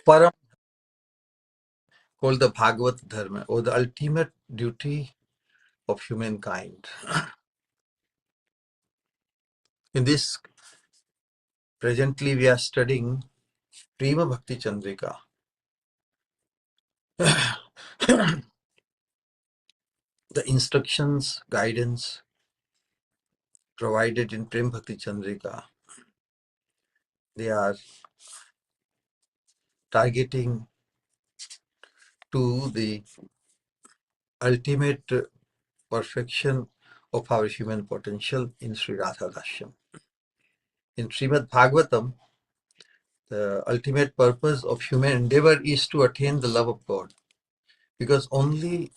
Param, called the Bhagavat Dharma, or the ultimate duty of humankind. In this, presently we are studying Prema Bhakti Chandrika. The instructions, guidance provided in Prema Bhakti Chandrika, they are targeting to the ultimate perfection of our human potential in Sri Radha Dashyam. In Srimad Bhagavatam, the ultimate purpose of human endeavor is to attain the love of God, because only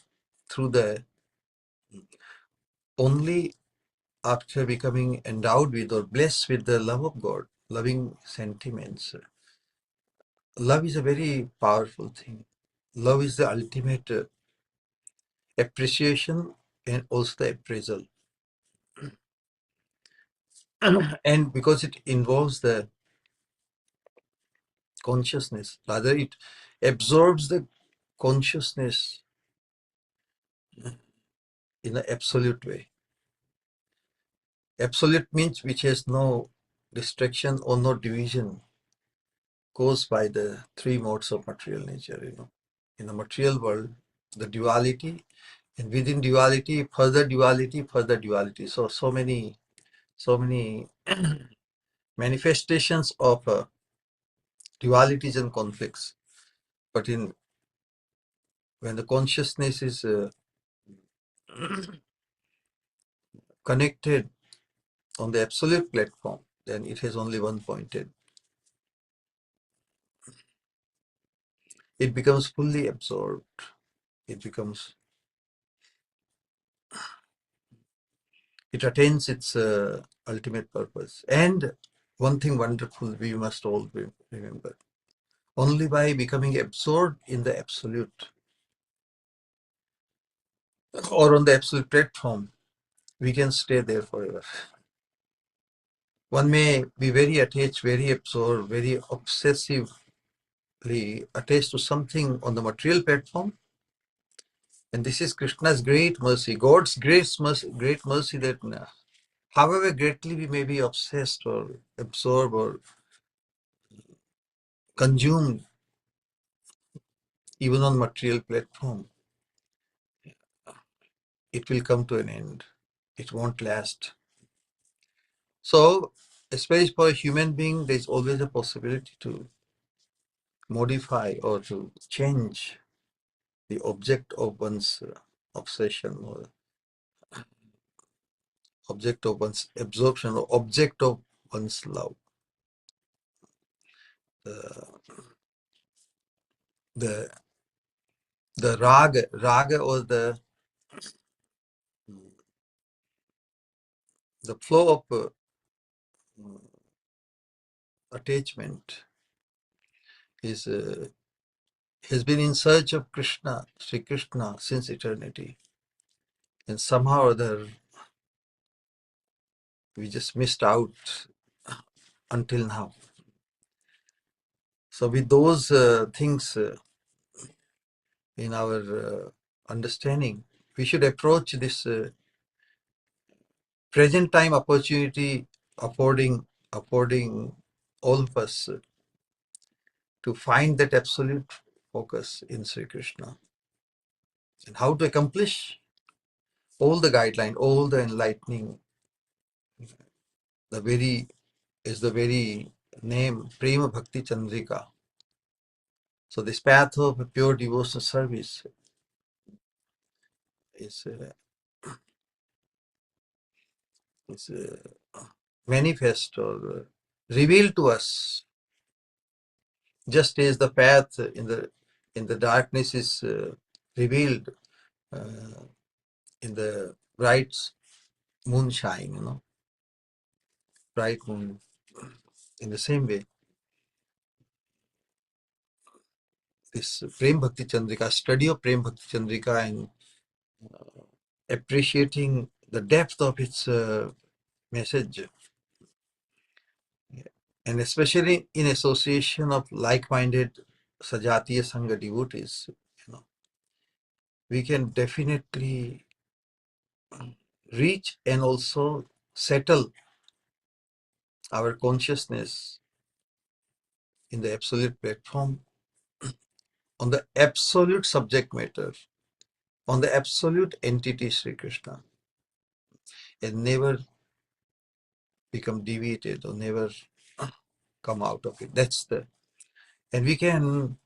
after becoming endowed with or blessed with the love of God, loving sentiments, love is a very powerful thing. Love is the ultimate appreciation and also the appraisal. And because it involves the consciousness, rather it absorbs the consciousness in an absolute way. Absolute means which has no distraction or no division caused by the three modes of material nature. In the material world, the duality, and within duality, further duality, further duality. So many manifestations of dualities and conflicts. But when the consciousness is connected on the absolute platform, then it has only one pointed. It becomes fully absorbed. It attains its ultimate purpose. And one thing wonderful we must all remember: only by becoming absorbed in the absolute or on the absolute platform, we can stay there forever. One may be very attached, very absorbed, very obsessively attached to something on the material platform. And this is Krishna's great mercy, God's great mercy that however greatly we may be obsessed or absorbed or consumed, even on material platform, it will come to an end. It won't last. So, especially for a human being, there's always a possibility to modify or to change the object of one's obsession or object of one's absorption or object of one's love. The raga or the flow of attachment has been in search of Krishna, Sri Krishna, since eternity. And somehow or other, we just missed out until now. So with those things in our understanding, we should approach this present time opportunity affording all of us to find that absolute focus in Sri Krishna. And how to accomplish all the guideline, all the enlightening, the very name, Prema Bhakti Chandrika. So this path of pure devotional service is manifest or revealed to us, just as the path in the darkness is revealed in the bright moonshine, bright moon. In the same way, this Prem Bhakti Chandrika, study of Prem Bhakti Chandrika and appreciating the depth of its message, and especially in association of like-minded Sajatiya Sangha devotees, we can definitely reach and also settle our consciousness in the absolute platform on the absolute subject matter, on the absolute entity Sri Krishna, and never become deviated or never come out of it. And we can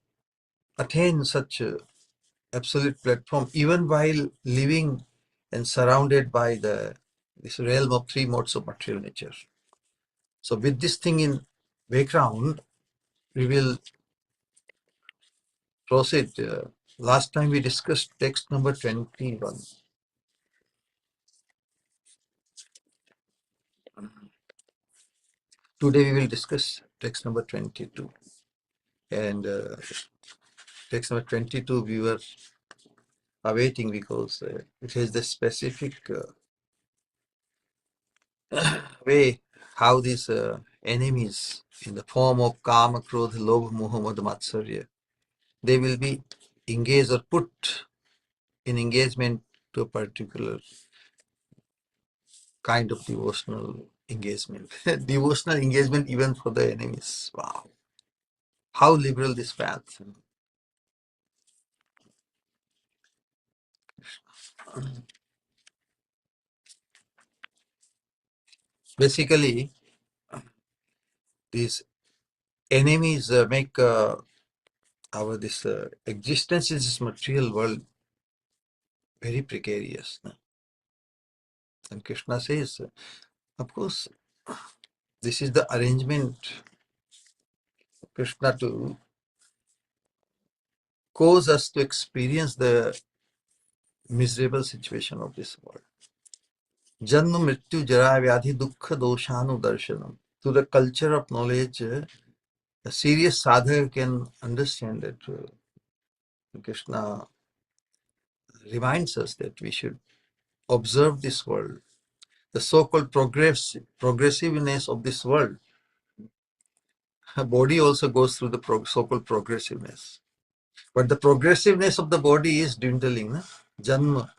attain such a absolute platform even while living and surrounded by this realm of three modes of material nature. So with this thing in background, we will proceed. Last time we discussed text number 21. Today we will discuss text number 22. And text number 22 we were awaiting because it has the specific way how these enemies in the form of Kama, Krodha, Lobha, Moha, Mada, Matsarya, they will be engaged or put in engagement to a particular kind of devotional engagement. Devotional engagement even for the enemies. Wow. How liberal this path. Basically, these enemies make our this existence in this material world very precarious. And Krishna says, of course, this is the arrangement of Krishna to cause us to experience the miserable situation of this world. Janma mrityu jara vyadhi dukkha doshanu darshanam. Through the culture of knowledge, a serious sadhaka can understand that Krishna reminds us that we should observe this world, the so-called progressiveness of this world. A body also goes through the so-called progressiveness. But the progressiveness of the body is dwindling. Na? Janma,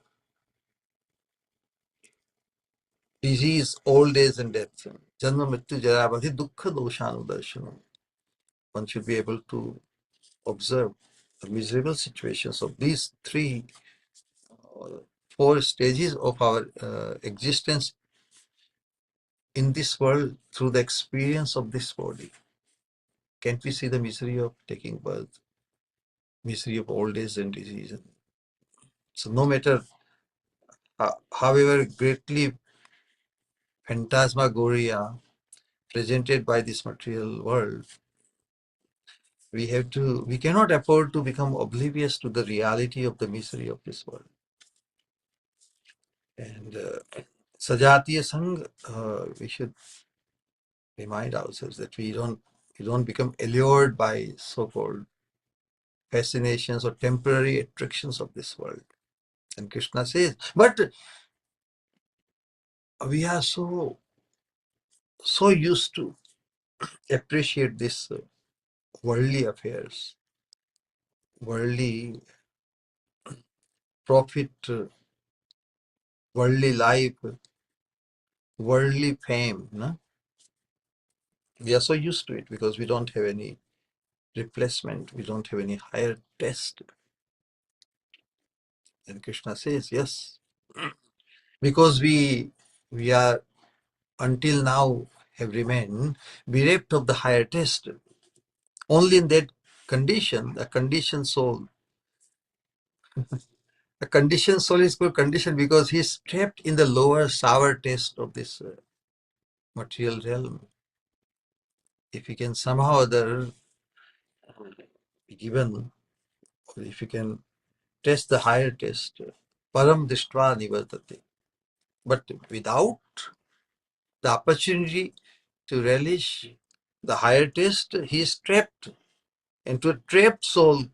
disease, old age and death. Janma, mrityu, jara, vadhi, dukkha, doshanu, darshanam. One should be able to observe the miserable situations of these four stages of our existence in this world through the experience of this body. Can't we see the misery of taking birth, misery of old age and disease? So no matter however greatly phantasmagoria presented by this material world, we cannot afford to become oblivious to the reality of the misery of this world. And Sajatiya Sangha, we should remind ourselves that we don't become allured by so-called fascinations or temporary attractions of this world. And Krishna says, but we are so used to appreciate this worldly affairs, worldly profit, worldly life, worldly fame. No? We are so used to it because we don't have any replacement, we don't have any higher test. And Krishna says, yes, because we are until now have remained bereft of the higher test. Only in that condition, a conditioned soul. A conditioned soul is called conditioned because he is trapped in the lower sour taste of this material realm. If he can somehow or other be given, or if you can test the higher taste, param dishtva nivartate. But without the opportunity to relish the higher taste, he is trapped into a trapped soul,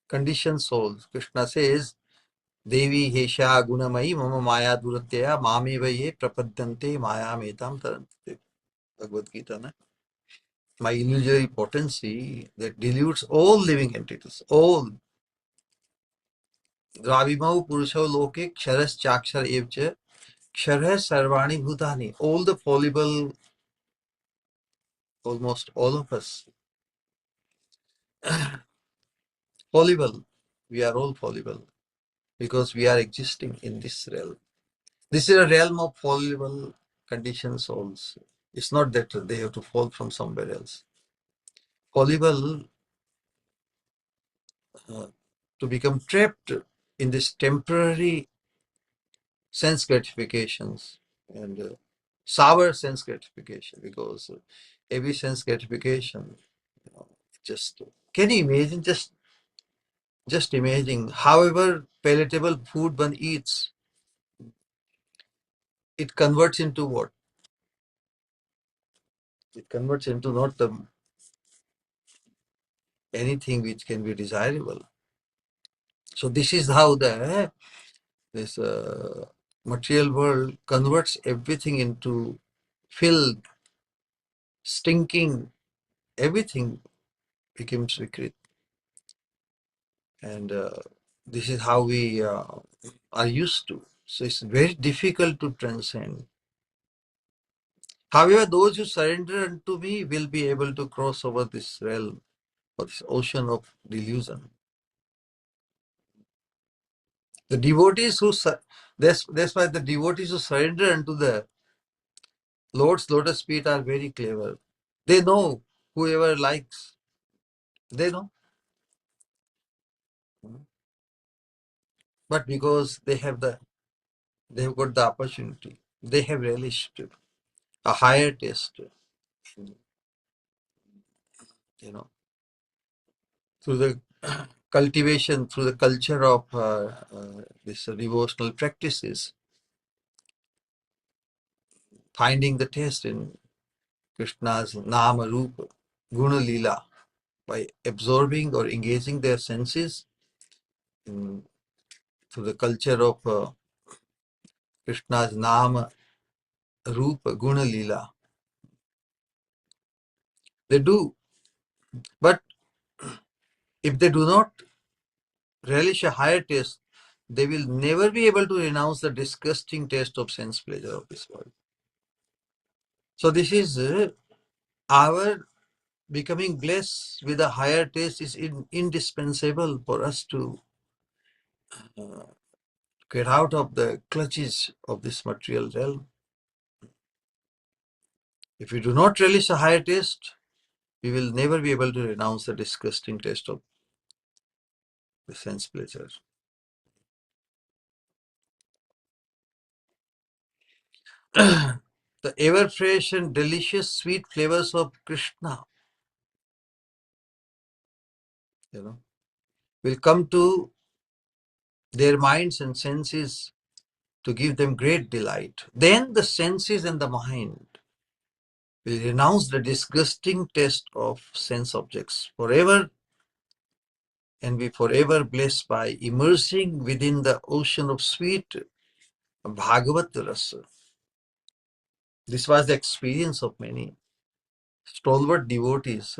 conditioned soul. Krishna says, Devi Hesha Gunamai Mama Maya Duratya Mami Vaye Prapadyante Maya Metam Tarante. Bhagavad Gita. Na? my illusory potency that dilutes all living entities, all. Dravimau Purusho Loke Ksharas Chakshar Evcha Ksharha Sarvani Bhutani. All the fallible, almost all of us, fallible. We are all fallible because we are existing in this realm. This is a realm of fallible conditioned souls. It's not that they have to fall from somewhere else. Fallible to become trapped in this temporary sense gratifications and sour sense gratification, because every sense gratification, just can you imagine, just imagine, however palatable food one eats, it converts into what? It converts into not the anything which can be desirable. So this is how this material world converts everything into filth, stinking, everything becomes Vikrit. And this is how we are used to. So it's very difficult to transcend. However, those who surrender unto me will be able to cross over this realm or this ocean of delusion. The devotees who that's why the devotees who surrender unto the Lord's lotus feet are very clever. They know whoever likes. They know. But because they have got the opportunity, they have relished a higher taste, through the cultivation, through the culture of this devotional practices, finding the taste in Krishna's Nama Rupa, Guna Leela, by absorbing or engaging their senses through the culture of Krishna's Nama Rupa, Guna Leela. They do, but if they do not relish a higher taste, they will never be able to renounce the disgusting taste of sense pleasure of this world. So this is our becoming blessed with a higher taste is indispensable for us to get out of the clutches of this material realm. If we do not relish a higher taste, we will never be able to renounce the disgusting taste of the sense pleasure. The ever fresh and delicious sweet flavors of Krishna, will come to their minds and senses to give them great delight. Then the senses and the mind will renounce the disgusting taste of sense objects forever and be forever blessed by immersing within the ocean of sweet Bhagavat Rasa. This was the experience of many stalwart devotees.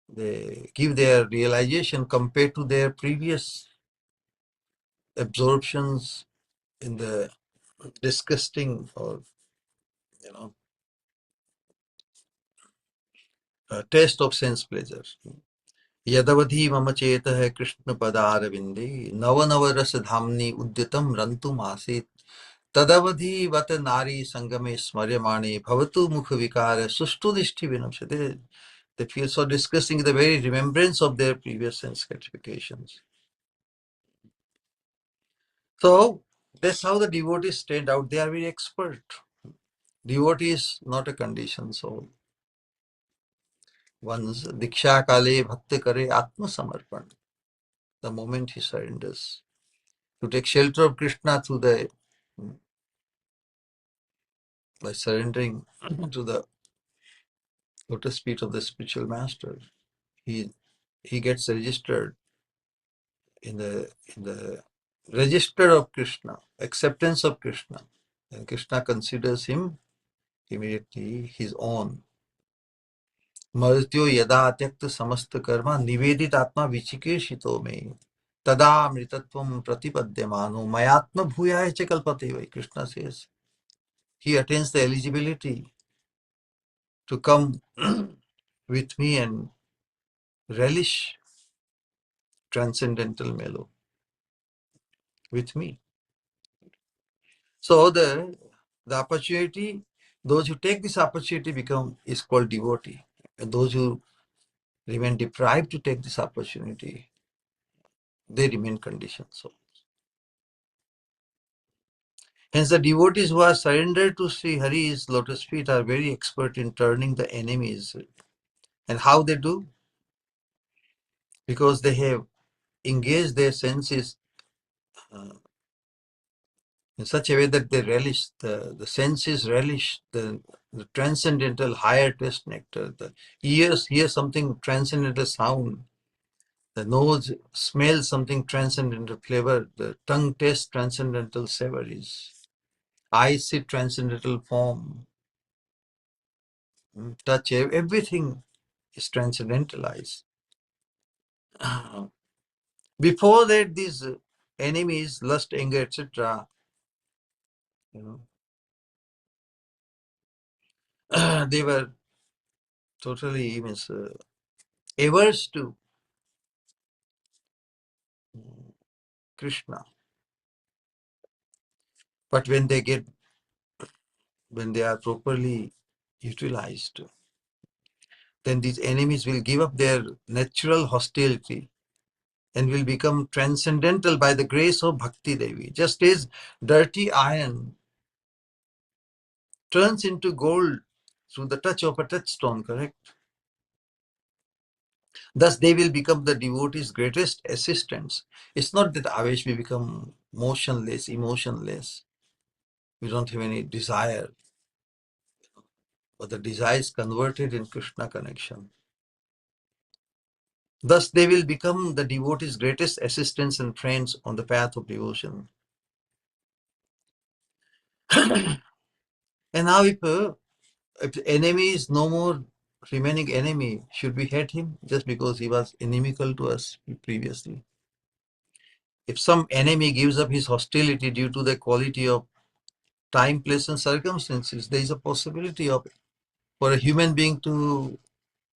They give their realization compared to their previous absorptions in the disgusting or taste of sense pleasure. यदवधि मम चेतः कृष्ण पदारविंदे नव नव रस धामनि उद्यतम रंतुम आसीत् तदवधि वत नारी संगमे स्मर्यमाणे भवतु मुख विकार सुष्ठु दृष्टि विनश्यते. They feel so disgusting, the very remembrance of their previous sense gratifications. So that's how the devotees stand out. They are very expert. Devotee is not a conditioned soul. Once diksha kale bhakti kare atma samarpan, the moment he surrenders to take shelter of Krishna through by surrendering to the lotus feet of the spiritual master, he gets registered in the register of Krishna, acceptance of Krishna, and Krishna considers him immediately his own. मर्त्यो यदा त्यक्त समस्त कर्मा निवेदित आत्मा विचिकीर्षितो मे तदा मृतत्वं प्रतिपद्यमानो मयात्म भूयाय च कल्पते वै. Krishna says he attains the eligibility to come with me and relish transcendental mellow with me. So the opportunity, those who take this opportunity is called devotee. And those who remain deprived to take this opportunity, they remain conditioned. So hence the devotees who are surrendered to Sri Hari's lotus feet are very expert in turning the enemies. And how they do? Because they have engaged their senses in such a way that they relish, the senses relish the transcendental higher taste nectar. The ears hear something transcendental sound. The nose smells something transcendental flavor. The tongue tastes transcendental savories. Eyes see transcendental form. Touch, everything is transcendentalized. Before that, these enemies, lust, anger, etc., they were totally averse to Krishna. But when they are properly utilized, then these enemies will give up their natural hostility and will become transcendental by the grace of Bhakti Devi. Just as dirty iron turns into gold through the touch of a touchstone, correct? Thus, they will become the devotee's greatest assistants. It's not that Avesh will become motionless, emotionless. We don't have any desire, but the desire is converted in Krishna connection. Thus, they will become the devotee's greatest assistants and friends on the path of devotion. And now, if the enemy is no more remaining enemy, should we hate him just because he was inimical to us previously? If some enemy gives up his hostility due to the quality of time, place, and circumstances, there is a possibility of for a human being to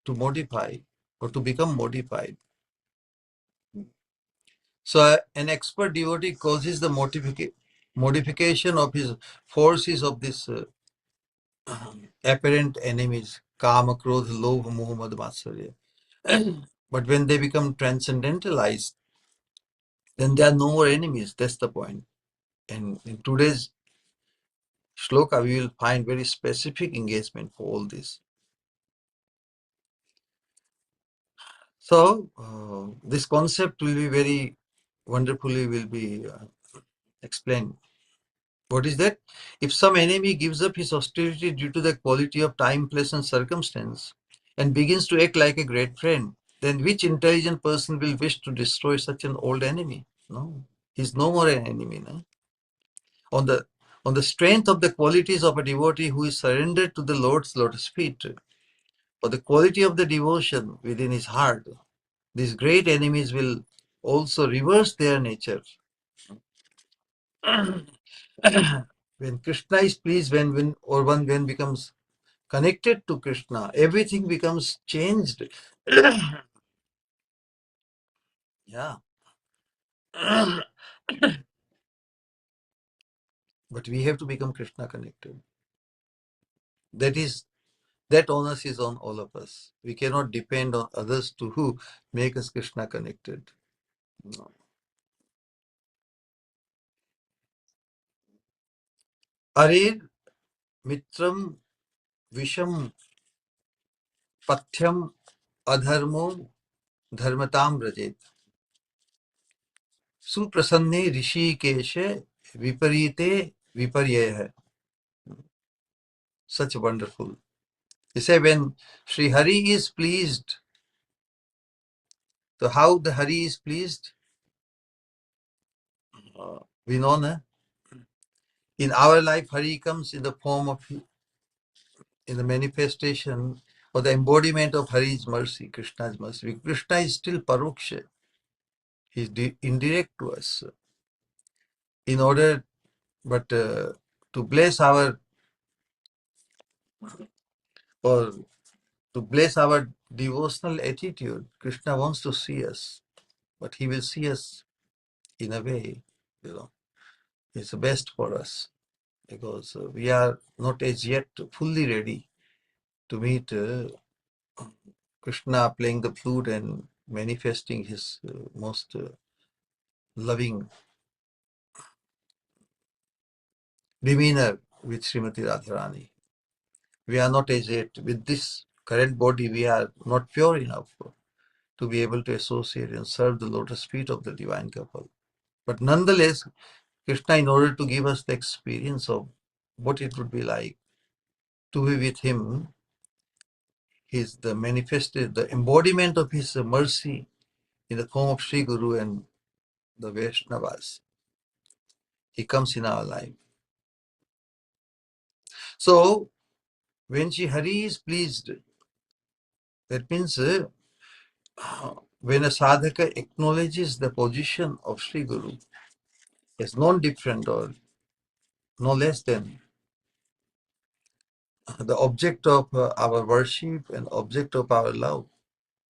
modify or to become modified. So an expert devotee causes the modification of his forces of this apparent enemies, kama, krodha, lobha, moha, mad, matsarya. But when they become transcendentalized, then they are no more enemies. That's the point. And in today's shloka, we will find very specific engagement for all this. So this concept will be very wonderfully explained. What is that? If some enemy gives up his hostility due to the quality of time, place, and circumstance and begins to act like a great friend, then which intelligent person will wish to destroy such an old enemy? No, he's no more an enemy. No? On the strength of the qualities of a devotee who is surrendered to the Lord's lotus feet, or the quality of the devotion within his heart, these great enemies will also reverse their nature. When Krishna is pleased, when one becomes connected to Krishna, everything becomes changed. Yeah. But we have to become Krishna connected. That onus is on all of us. We cannot depend on others to who make us Krishna connected. No. Arir mitram visham pathyam adharmo dharmatam rajet. Suprasanne rishikeshe viparite viparyeha. Such wonderful. He said when Sri Hari is pleased, so how the Hari is pleased? We know, na? In our life, Hari comes in the form of, in the manifestation or the embodiment of Hari's mercy, Krishna's mercy. Krishna is still paroksha. He is indirect to us. In order, but to bless our, or to bless our devotional attitude, Krishna wants to see us, but he will see us in a way, it's the best for us, because we are not as yet fully ready to meet Krishna playing the flute and manifesting his most loving demeanor with Srimati Radharani. We are not as yet, with this current body, we are not pure enough to be able to associate and serve the lotus feet of the divine couple. But nonetheless, Krishna, in order to give us the experience of what it would be like to be with him, he's the manifested, the embodiment of his mercy in the form of Sri Guru and the Vaishnavas. He comes in our life. So, when Sri Hari is pleased, that means when a sadhaka acknowledges the position of Sri Guru as non-different or no less than the object of our worship and object of our love,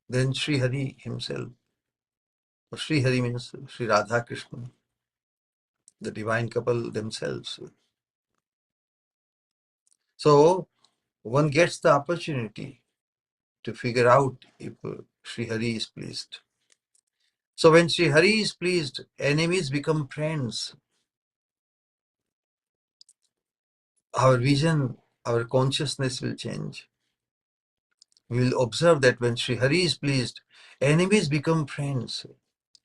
then Sri Hari himself, or Sri Hari means Sri Radha Krishna, the divine couple themselves. So one gets the opportunity to figure out if Sri Hari is pleased. So when Sri Hari is pleased, enemies become friends. Our vision, our consciousness will change. We will observe that when Sri Hari is pleased, enemies become friends.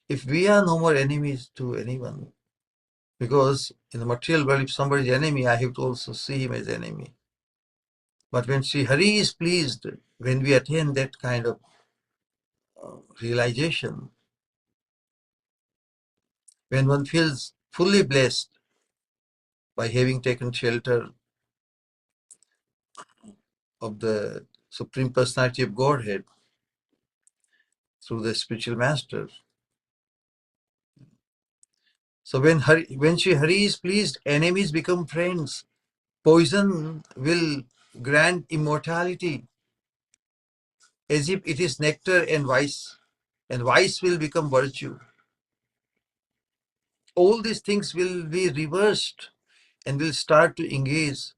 If we are no more enemies to anyone, because in the material world, if somebody is enemy, I have to also see him as enemy. But when Sri Hari is pleased, when we attain that kind of realization, when one feels fully blessed by having taken shelter of the Supreme Personality of Godhead through the spiritual master. So when Sri Hari is pleased, enemies become friends. Poison will grant immortality as if it is nectar and vice will become virtue. All these things will be reversed and will start to engage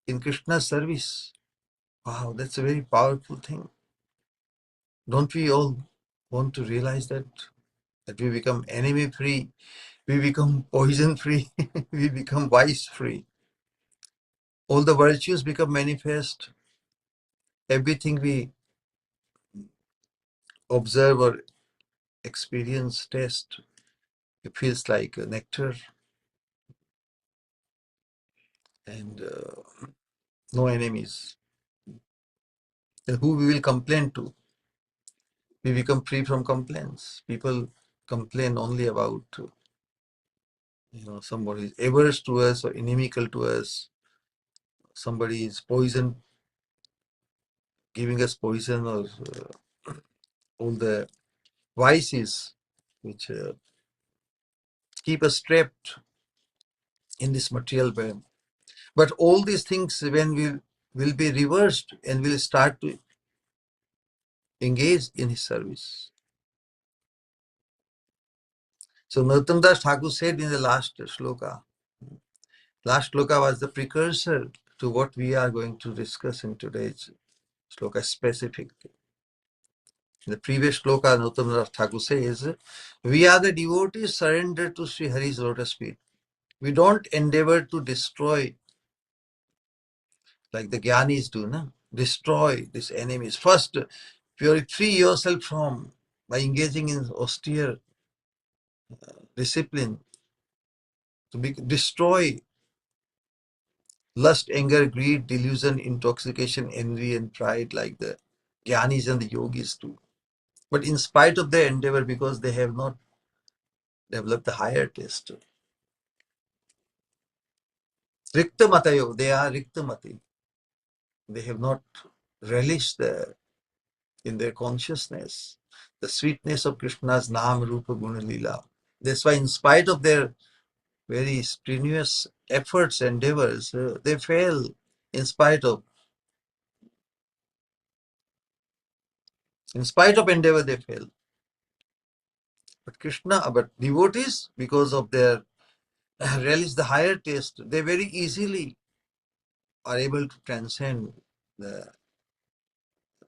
in Krishna's service. Wow, that's a very powerful thing. Don't we all want to realize that we become enemy free, we become poison free, we become vice free. All the virtues become manifest. Everything we observe or experience, taste, it feels like nectar, and no enemies. And who we will complain to? We become free from complaints. People complain only about somebody is averse to us or inimical to us. Somebody is poison, giving us poison, or all the vices which keep us trapped in this material world. But all these things, when we will be reversed and will start to engage in his service. So Narottam Das Thakur said in the last sloka was the precursor to what we are going to discuss in today's sloka specifically. In the previous sloka, Narottam Das Thakur says, we are the devotees surrendered to Sri Hari's lotus feet. We don't endeavor to destroy like the Gyanis do, no? Destroy these enemies. First, free yourself from by engaging in austere discipline to destroy lust, anger, greed, delusion, intoxication, envy, and pride, like the Gyanis and the Yogis do. But in spite of their endeavor, because they have not developed the higher taste, Rikta Matayo, they are Rikta Mati. They have not relished in their consciousness the sweetness of Krishna's Nam Rupa Guna Lila. That's why, in spite of their very strenuous efforts, endeavors, they fail. In spite of endeavor, they fail. But devotees, because of their relish the higher taste, they very easily are able to transcend the,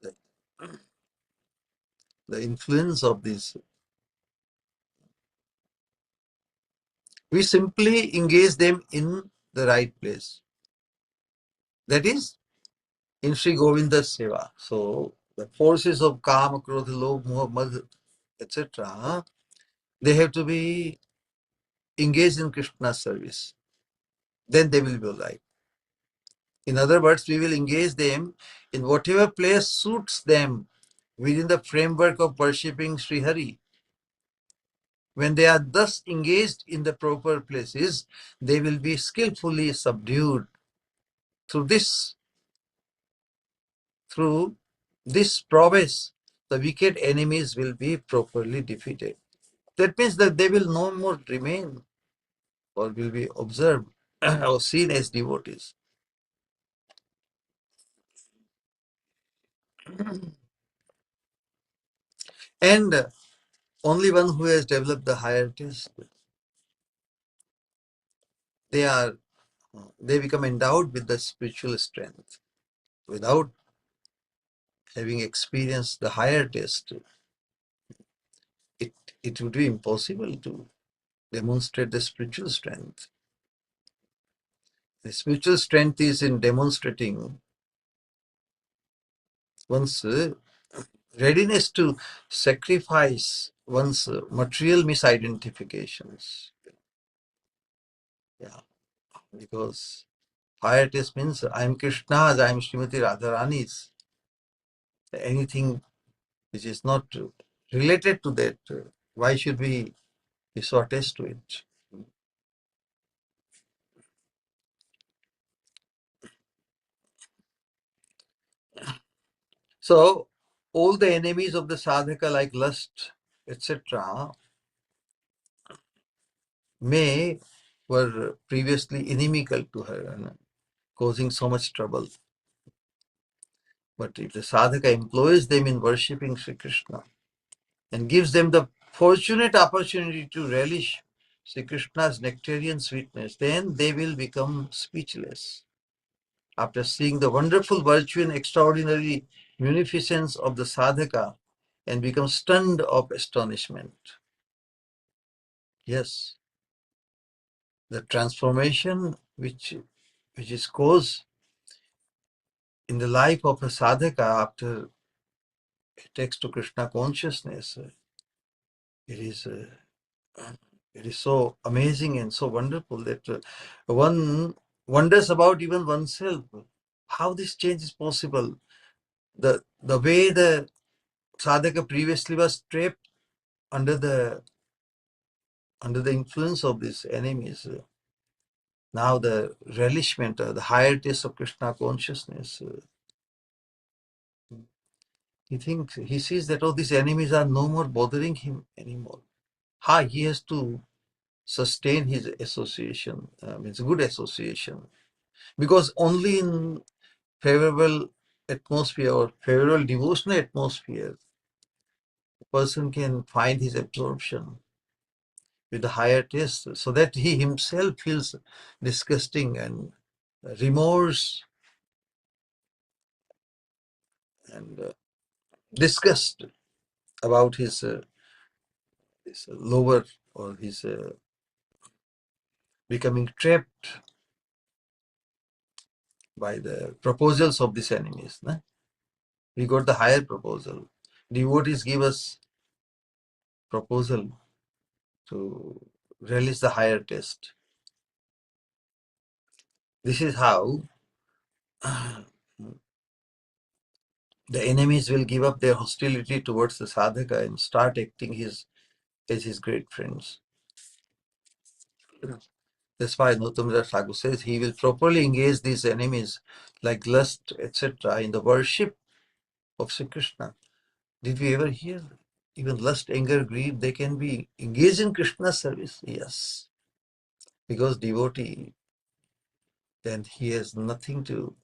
the, the influence of this. We simply engage them in the right place. That is in Sri Govinda's Seva. So the forces of Kama, Krodha, Lobh, Moha, Madh, etc., they have to be engaged in Krishna's service. Then they will be alive. In other words, we will engage them in whatever place suits them within the framework of worshipping Sri Hari. When they are thus engaged in the proper places, they will be skillfully subdued. Through this prowess, the wicked enemies will be properly defeated. That means that they will no more remain or will be observed or seen as devotees. And only one who has developed the higher taste, they become endowed with the spiritual strength. Without having experienced the higher taste, it, it would be impossible to demonstrate the spiritual strength. The spiritual strength is in demonstrating one's readiness to sacrifice one's material misidentifications. Yeah, because higher taste means I am Krishna's, I am Srimati Radharani's. Anything which is not related to that, why should we so attached to it? So, all the enemies of the sadhaka, like lust, etc., were previously inimical to her and causing so much trouble. But if the sadhaka employs them in worshipping Sri Krishna and gives them the fortunate opportunity to relish Sri Krishna's nectarian sweetness, then they will become speechless after seeing the wonderful virtue and extraordinary munificence of the sadhaka and become stunned of astonishment. Yes, the transformation which is caused in the life of a sadhaka after it takes to Krishna consciousness, it is so amazing and so wonderful that one wonders about even oneself how this change is possible. The way the sadhaka previously was trapped under the influence of these enemies, now the relishment, the higher taste of Krishna consciousness, he sees that these enemies are no more bothering him anymore. He has to sustain his association, it's good association, because only in favorable atmosphere or favorable devotional atmosphere, a person can find his absorption with the higher taste, so that he himself feels disgusting and remorse and disgust about his lower or his becoming trapped by the proposals of these enemies. No? We got the higher proposal. Devotees give us proposal to relish the higher taste. This is how the enemies will give up their hostility towards the sadhaka and start acting as his great friends. That's why Nautamdar Thakur says he will properly engage these enemies like lust, etc., in the worship of Sri Krishna. Did we ever hear? Even lust, anger, greed, they can be engaged in Krishna's service. Yes. Because devotee, then he has nothing to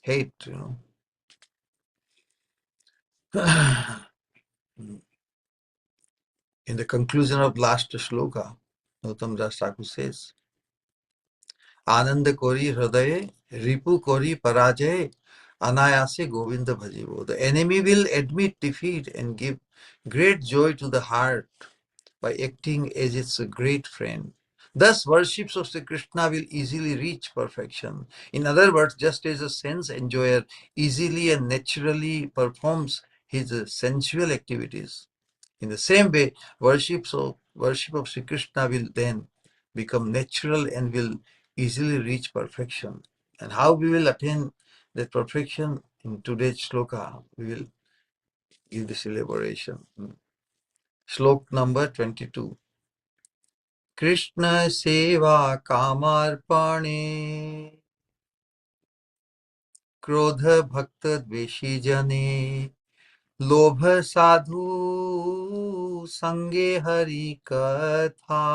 hate, In the conclusion of last shloka, Nautam Das Thakur says, Ananda kori hridaye, ripu kori parajaye, anayase govinda bhajivo. The enemy will admit defeat and give great joy to the heart by acting as its great friend. Thus, worships of Sri Krishna will easily reach perfection. In other words, just as a sense enjoyer easily and naturally performs his sensual activities, in the same way, worship of Sri Krishna will then become natural and will easily reach perfection. And how we will attain that perfection in today's shloka, we will give this elaboration. Slok number 22. Krishna seva kamarpane krodha bhakta dveshi jane लोभ साधु संगे हरि कथा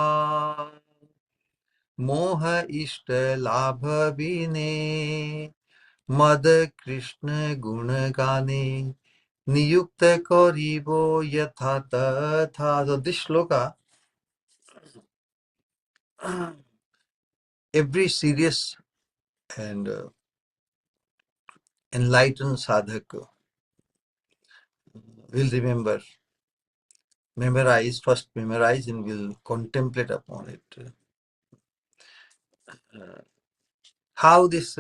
मोह इष्ट लाभ बिने मद कृष्ण गुण गाने नियुक्त करिबो यथा तथा. So this shloka, every serious and enlightened sadhak will first memorize and will contemplate upon it. How these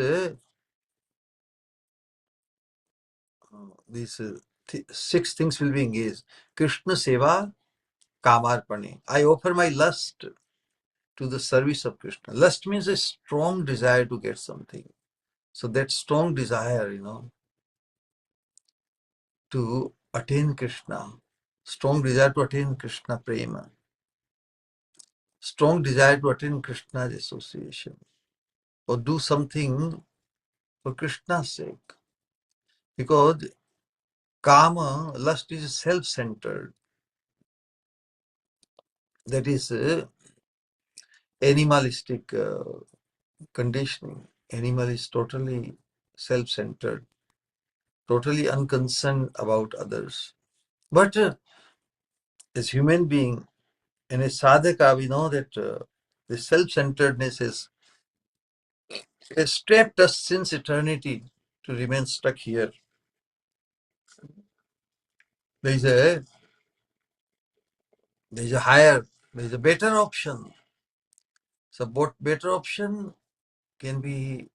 6 things will be engaged. Krishna Seva Kamarpane. I offer my lust to the service of Krishna. Lust means a strong desire to get something. So that strong desire, to attain Krishna, strong desire to attain Krishna Prema, strong desire to attain Krishna's association, or do something for Krishna's sake. Because Kama, lust is self-centered. That is animalistic conditioning. Animal is totally self-centered, totally unconcerned about others. But as human being and as sadhaka, we know that the self-centeredness has trapped us since eternity to remain stuck here. There is a better option. So, what better option can be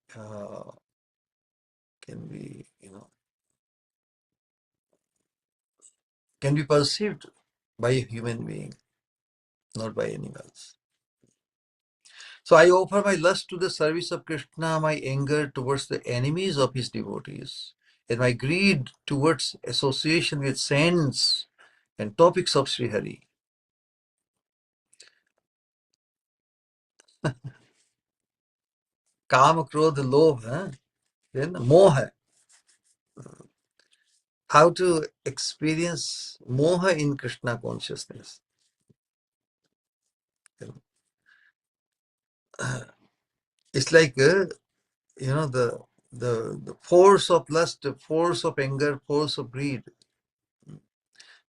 can be perceived by a human being, not by animals. So I offer my lust to the service of Krishna, my anger towards the enemies of his devotees, and my greed towards association with saints and topics of Sri Hari. Kama, Krodha, Lobha, then Moha. How to experience Moha in Krishna consciousness. It's like, the force of lust, the force of anger, force of greed.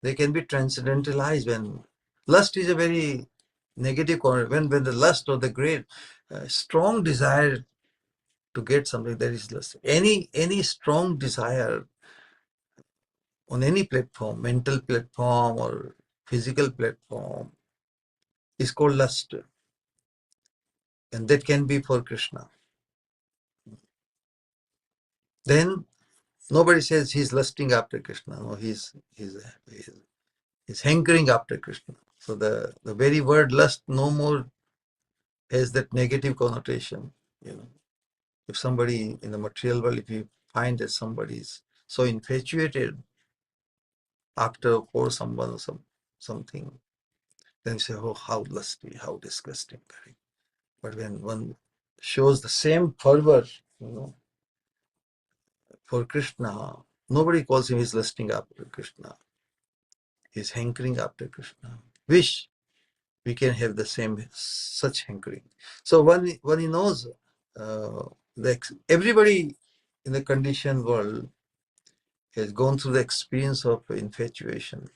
They can be transcendentalized when lust is a very negative when the lust or the great strong desire to get something, that is lust. Any strong desire on any platform, mental platform or physical platform, is called lust, and that can be for Krishna. Then nobody says he's lusting after Krishna. No, he's hankering after Krishna. So the very word lust no more has that negative connotation. If somebody in the material world, if you find that somebody is so infatuated after for someone or something, then you say, oh, how lusty, how disgusting. But when one shows the same fervor, for Krishna, nobody calls him he's lusting after Krishna. He's hankering after Krishna. Wish we can have the same such hankering. So when he knows everybody in the conditioned world has gone through the experience of infatuation.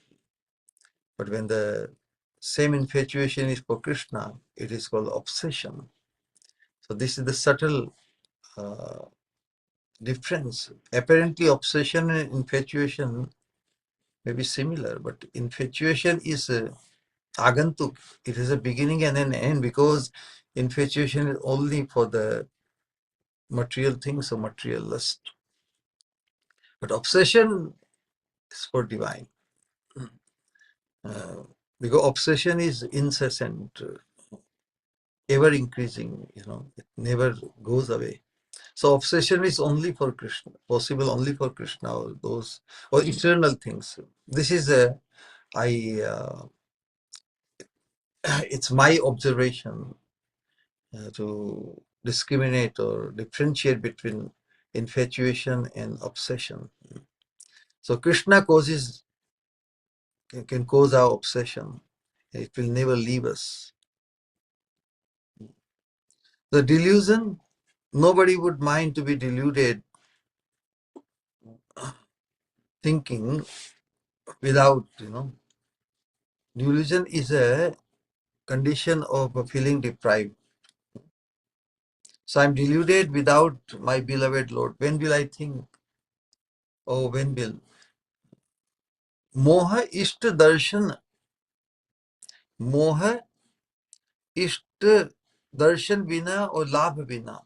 But when the same infatuation is for Krishna, it is called obsession. So this is the subtle difference. Apparently, obsession and infatuation may be similar, but infatuation is agantuk. It is a beginning and an end, because infatuation is only for the material things or material lust. But obsession is for divine. Because obsession is incessant, ever increasing, it never goes away. So obsession is only for Krishna, possible only for Krishna, or those, or eternal things. This is it's my observation to discriminate or differentiate between infatuation and obsession. So Krishna can cause our obsession. It will never leave us. The delusion, nobody would mind to be deluded, thinking without, delusion is a condition of feeling deprived. So I'm deluded without my beloved Lord. When will I think? Oh, when will? Moha ishta darshan. Moha ishta darshan bina or labh bina.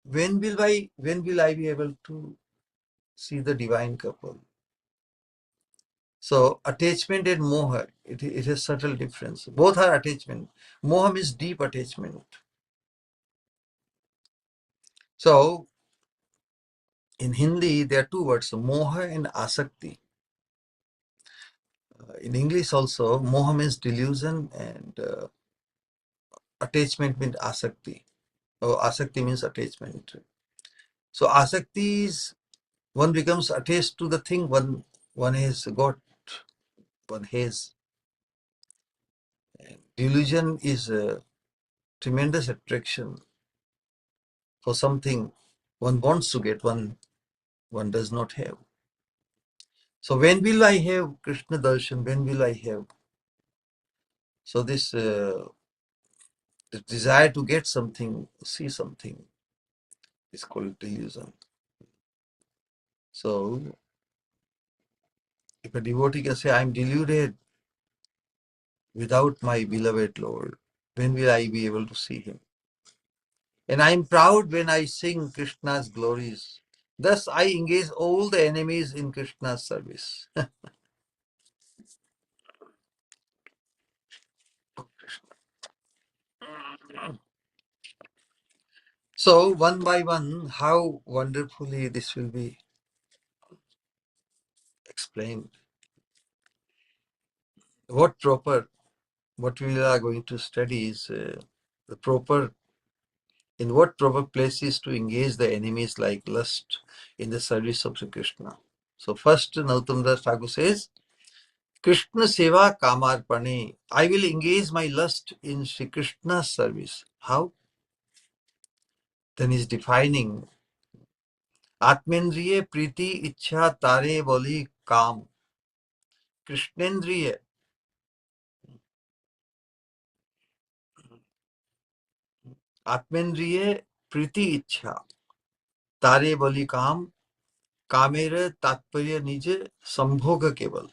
When will I be able to see the divine couple? So attachment and moha, it is a subtle difference. Both are attachment. Moha means deep attachment. So in Hindi, there are two words, moha and asakti. In English also, moha means delusion and attachment means asakti. Or asakti means attachment. So asakti is, one becomes attached to the thing one has got, one has. And delusion is a tremendous attraction for something one wants to get, one does not have. So when will I have Krishna darshan? When will I have? So this the desire to get something, see something, is called delusion. So if a devotee can say, I'm deluded without my beloved Lord, when will I be able to see him? And I'm proud when I sing Krishna's glories. Thus I engage all the enemies in Krishna's service. So one by one, how wonderfully this will be explained. What we are going to study is in what proper places to engage the enemies like lust in the service of Sri Krishna. So first, Narottam Das Thakur says, Krishna Seva Kamarpane. I will engage my lust in Sri Krishna's service. How? Then he's defining Atmendriye Priti Ichha Tare Boli Kam. Krishnendriye. Atmendriye Priti Ichha Tare Boli Kam. Kamera Tatparya Nije Sambhoga Keval.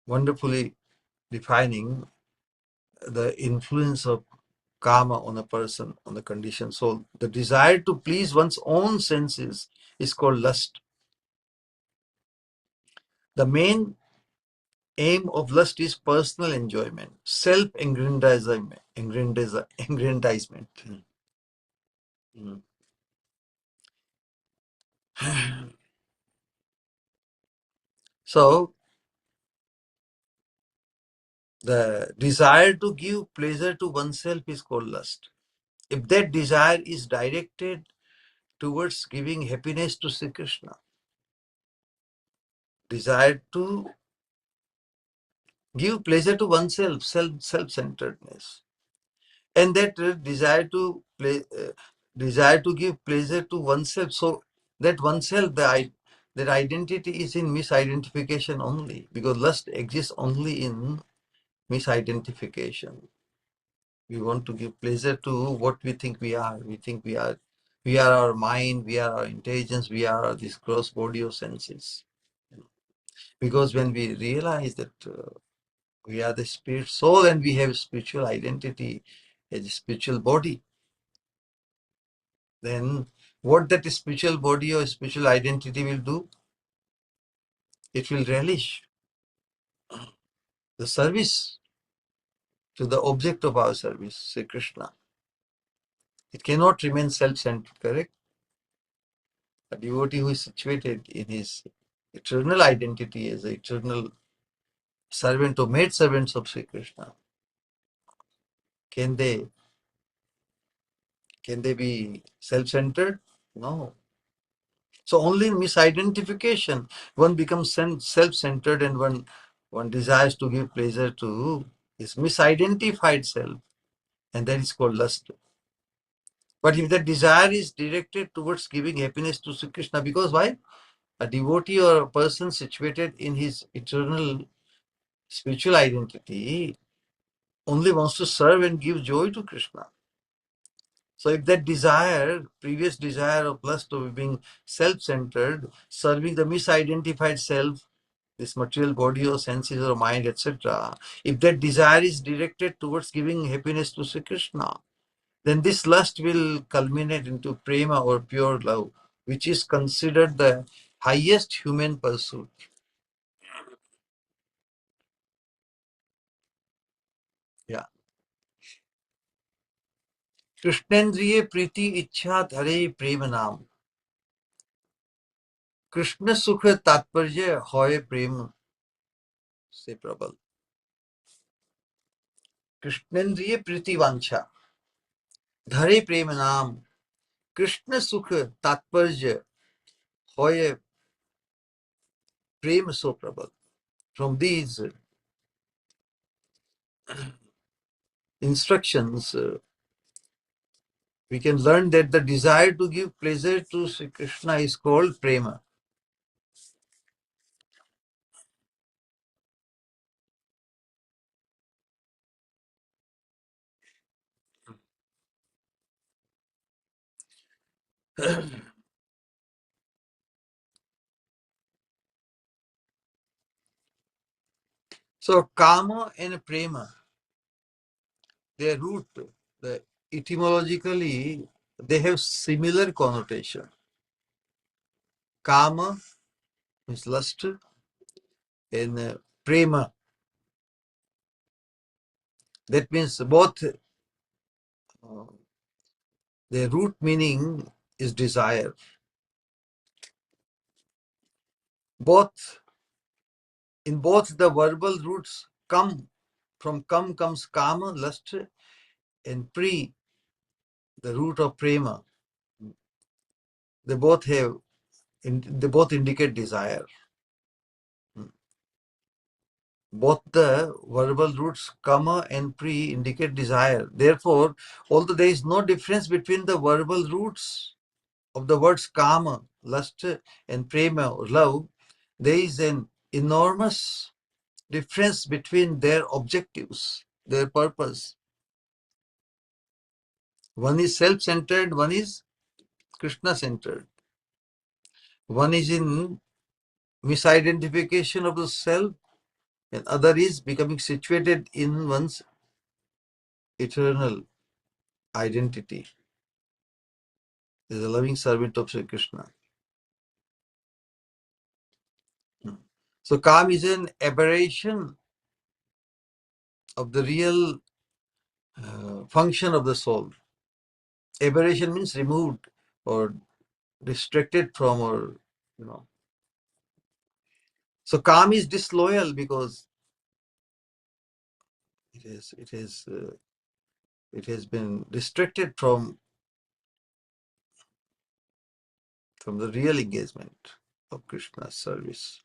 Wonderfully defining the influence of karma on a person, on the condition. So the desire to please one's own senses is called lust. The main aim of lust is personal enjoyment, self-aggrandizement. Aggrandizement. So The desire to give pleasure to oneself is called lust. If that desire is directed towards giving happiness to Sri Krishna, desire to give pleasure to oneself, self-centeredness, and that desire to give pleasure to oneself, so that oneself, that identity is in misidentification only, because lust exists only in misidentification. We want to give pleasure to what we think we are. We think we are our mind, we are our intelligence, we are this gross body of senses. Because when we realize that we are the spirit soul and we have spiritual identity as a spiritual body, then what that spiritual body or spiritual identity will do? It will relish the service to the object of our service, Sri Krishna. It cannot remain self-centered, correct? A devotee who is situated in his eternal identity as the eternal servant or maid servants of Sri Krishna, can they be self-centered? No. So only in misidentification one becomes self-centered, and one desires to give pleasure to his misidentified self, and that is called lust. But if the desire is directed towards giving happiness to Sri Krishna, because why? A devotee or a person situated in his eternal spiritual identity only wants to serve and give joy to Krishna. So if that desire, previous desire of lust of being self-centered, serving the misidentified self, this material body or senses or mind, etc., if that desire is directed towards giving happiness to Sri Krishna, then this lust will culminate into prema or pure love, which is considered the highest human pursuit. Yeah. Krishnendriye priti ichha dhare prema naam. Krishna sukha tatparya hoye prema se prabal. Krishnendriye priti vancha dhare prema naam. Krishna sukha tatparya hoye prema so prabal. From these instructions, we can learn that the desire to give pleasure to Sri Krishna is called prema. So kama and prema, their root, the etymologically, they have similar connotation. Kama means lust, and prema, that means both, their root meaning is desire. Both, in both the verbal roots, come, from come comes kama, lust, and pre, the root of prema. They both have, they both indicate desire. Both the verbal roots kama and pri indicate desire. Therefore, although there is no difference between the verbal roots of the words kama, lust, and prema, or love, there is an enormous difference between their objectives, their purpose. One is self-centered, one is Krishna-centered. One is in misidentification of the self, and other is becoming situated in one's eternal identity as a loving servant of Sri Krishna. So calm is an aberration of the real function of the soul. Aberration means removed or distracted from, or you know. So calm is disloyal because it has been distracted from the real engagement of Krishna's service.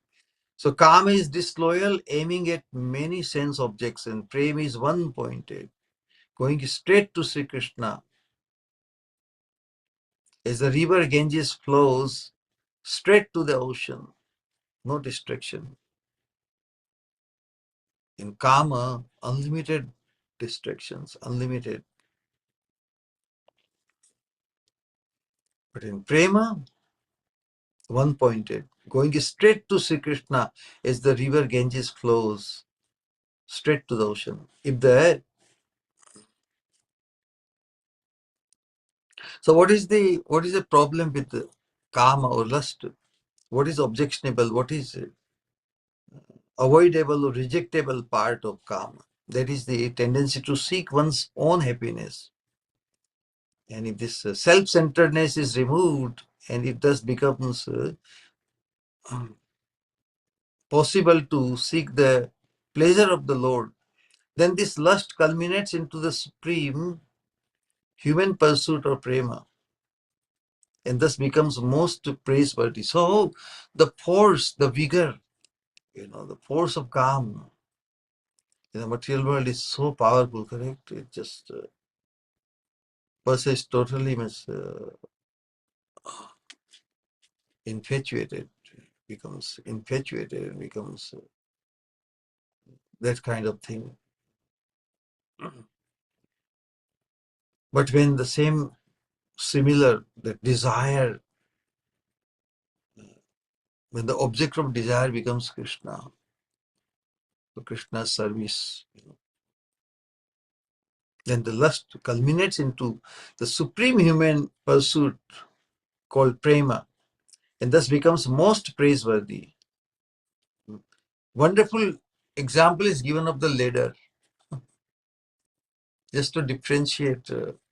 So Kama is disloyal, aiming at many sense objects, and Prem is one-pointed, going straight to Sri Krishna. As the river Ganges flows straight to the ocean, no distraction. In Kama, unlimited distractions, unlimited. But in Prema, one-pointed, going straight to Sri Krishna as the river Ganges flows straight to the ocean. So what is the problem with the Kama or lust? What is objectionable? What is avoidable or rejectable part of Kama? That is the tendency to seek one's own happiness. And if this self-centeredness is removed and it thus becomes possible to seek the pleasure of the Lord, then this lust culminates into the supreme human pursuit or prema, and thus becomes most praiseworthy. So the force, the vigor, the force of calm in the material world is so powerful, correct? It just person is totally infatuated, becomes infatuated, becomes that kind of thing. But when the similar, the desire, when the object of desire becomes Krishna, so Krishna's service, then the lust culminates into the supreme human pursuit called prema, and thus becomes most praiseworthy. Wonderful example is given of the ladder, just to differentiate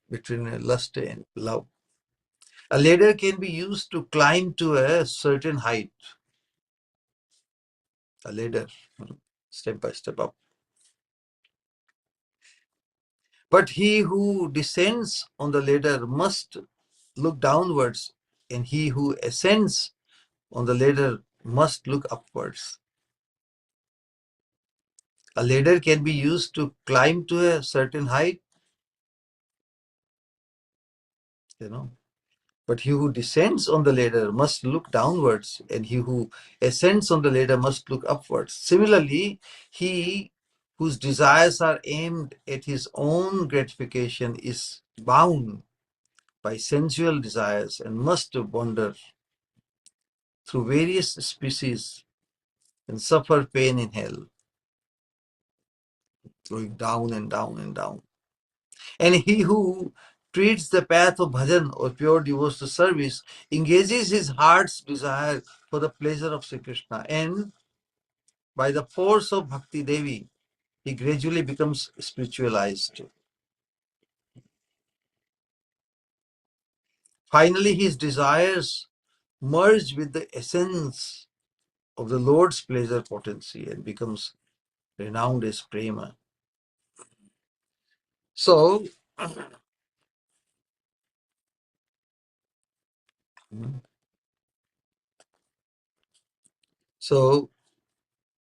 between lust and love. A ladder can be used to climb to a certain height. A ladder, step by step up. But he who descends on the ladder must look downwards, and he who ascends on the ladder must look upwards. A ladder can be used to climb to a certain height, but he who descends on the ladder must look downwards, and he who ascends on the ladder must look upwards. Similarly, he whose desires are aimed at his own gratification is bound by sensual desires and must wander through various species and suffer pain in hell, going down and down and down. And he who treats the path of bhajan or pure devotional service engages his heart's desire for the pleasure of Sri Krishna, and by the force of Bhakti Devi, he gradually becomes spiritualized. Finally, his desires merge with the essence of the Lord's pleasure potency and becomes renowned as prema. So,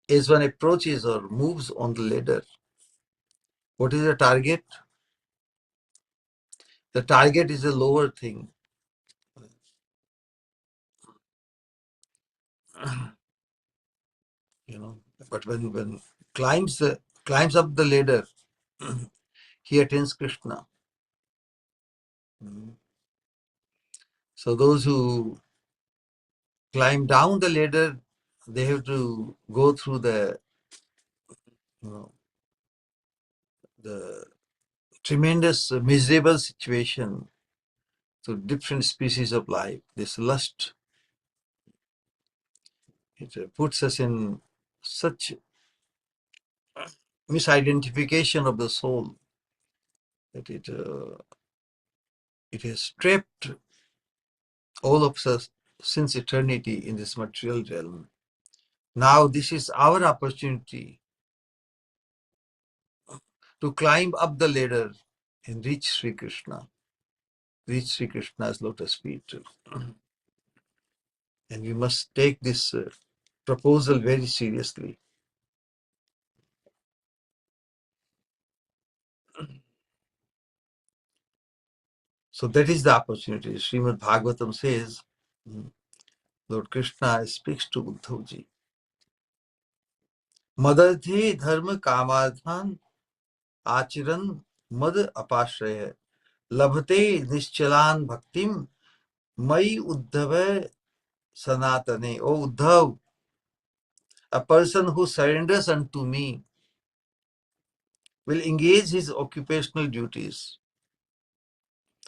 as one approaches or moves on the ladder, what is the target? The target is a lower thing. But when climbs up the ladder, he attains Krishna. So those who climb down the ladder, they have to go through the the tremendous miserable situation through different species of life. This lust, it puts us in such misidentification of the soul that it has trapped all of us since eternity in this material realm. Now this is our opportunity to climb up the ladder and reach Sri Krishna, reach Sri Krishna's lotus feet. And we must take this proposal very seriously. So that is the opportunity. Srimad Bhagavatam says, Lord Krishna speaks to Uddhavji. Madarthi dharma kamadhan achiran mad apashraya labhate nischalan bhaktim mai uddhava sanatane. O Uddhav, a person who surrenders unto me will engage his occupational duties,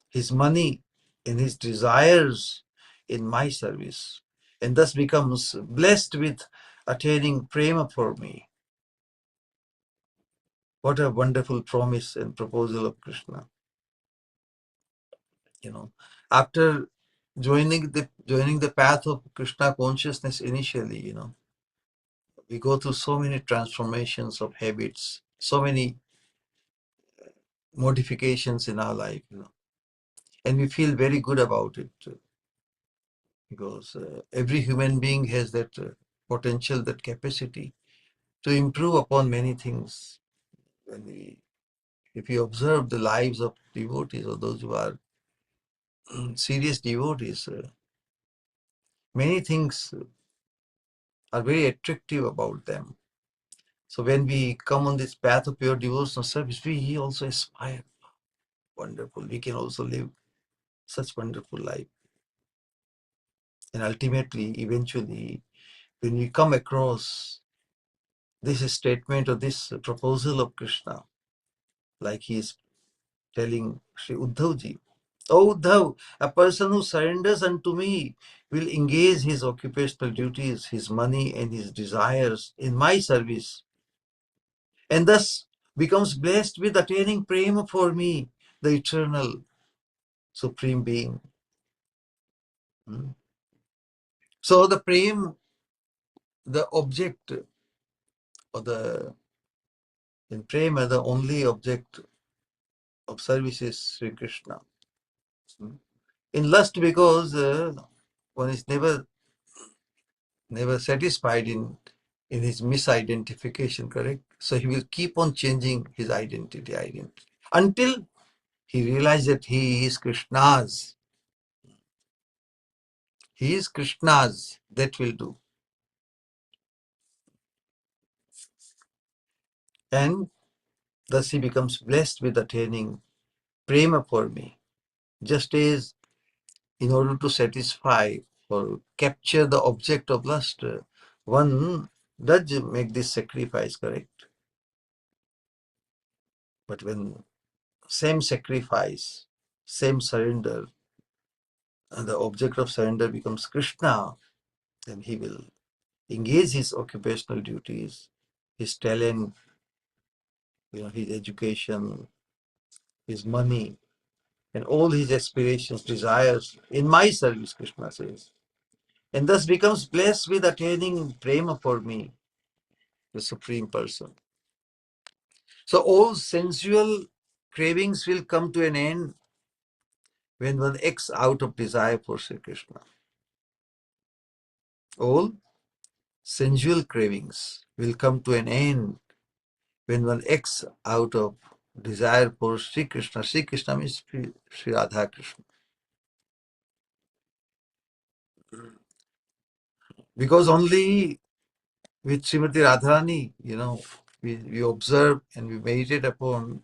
his money, and his desires in my service, and thus becomes blessed with attaining prema for me. What a wonderful promise and proposal of Krishna. After joining the path of Krishna consciousness initially, we go through so many transformations of habits, so many modifications in our life, and we feel very good about it because every human being has that potential, that capacity to improve upon many things. If you observe the lives of devotees or those who are serious devotees, many things are very attractive about them. So when we come on this path of pure devotional service, we also aspire. Wonderful. We can also live such wonderful life. And ultimately, eventually, when we come across this statement or this proposal of Krishna, like he is telling Sri Uddhavji, O Uddhav, a person who surrenders unto me will engage his occupational duties, his money, and his desires in my service, and thus becomes blessed with attaining prema for me, the eternal supreme being. So the prema, the object, or in prema, the only object of service is Sri Krishna. In lust, because one is never satisfied in his misidentification, correct? So he will keep on changing his identity until he realizes that he is Krishna's. He is Krishna's. That will do. And thus he becomes blessed with attaining prema for me. Just as in order to satisfy or capture the object of lust, one does make this sacrifice, correct? But when same sacrifice, same surrender, and the object of surrender becomes Krishna, then he will engage his occupational duties, his talent, his education, his money, and all his aspirations, desires in my service, Krishna says, and thus becomes blessed with attaining prema for me, the Supreme Person. So all sensual cravings will come to an end when one acts out of desire for Sri Krishna. All sensual cravings will come to an end when one acts out of desire for Sri Krishna. Sri Krishna means Sri Radha Krishna. Because only with Srimati Radharani, we observe and we meditate upon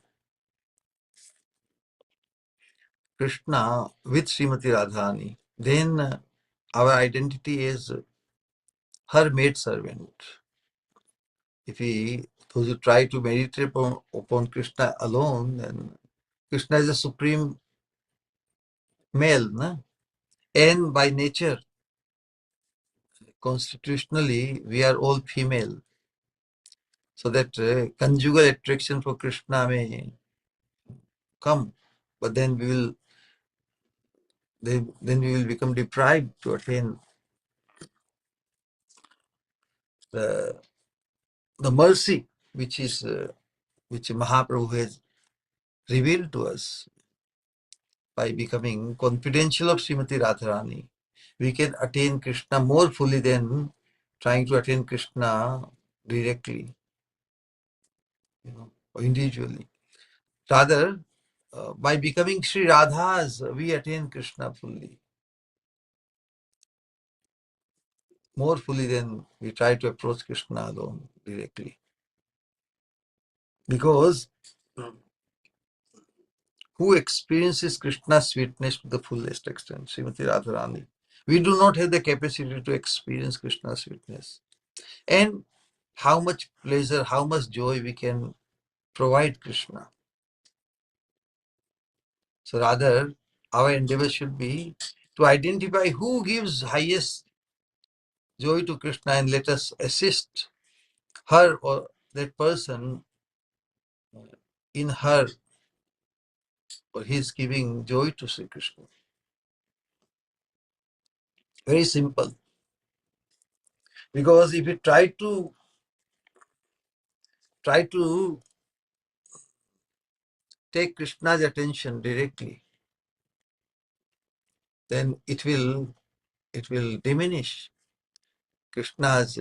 Krishna with Srimati Radharani, then our identity is her maid servant. If those who try to meditate upon Krishna alone, then Krishna is a supreme male, no? And by nature, constitutionally, we are all female. So that conjugal attraction for Krishna may come, but then we will become deprived to attain the mercy which is which Mahaprabhu has revealed to us by becoming confidential of Srimati Radharani, we can attain Krishna more fully than trying to attain Krishna directly, or individually. Rather, by becoming Sri Radha's, we attain Krishna fully, more fully than we try to approach Krishna alone directly. Because who experiences Krishna's sweetness to the fullest extent? Srimati Radharani. We do not have the capacity to experience Krishna's sweetness. And how much pleasure, how much joy we can provide Krishna. So rather, our endeavor should be to identify who gives highest joy to Krishna and let us assist her or that person in her or his giving joy to Sri Krishna. Very simple. Because if you try to take Krishna's attention directly, then it will diminish Krishna's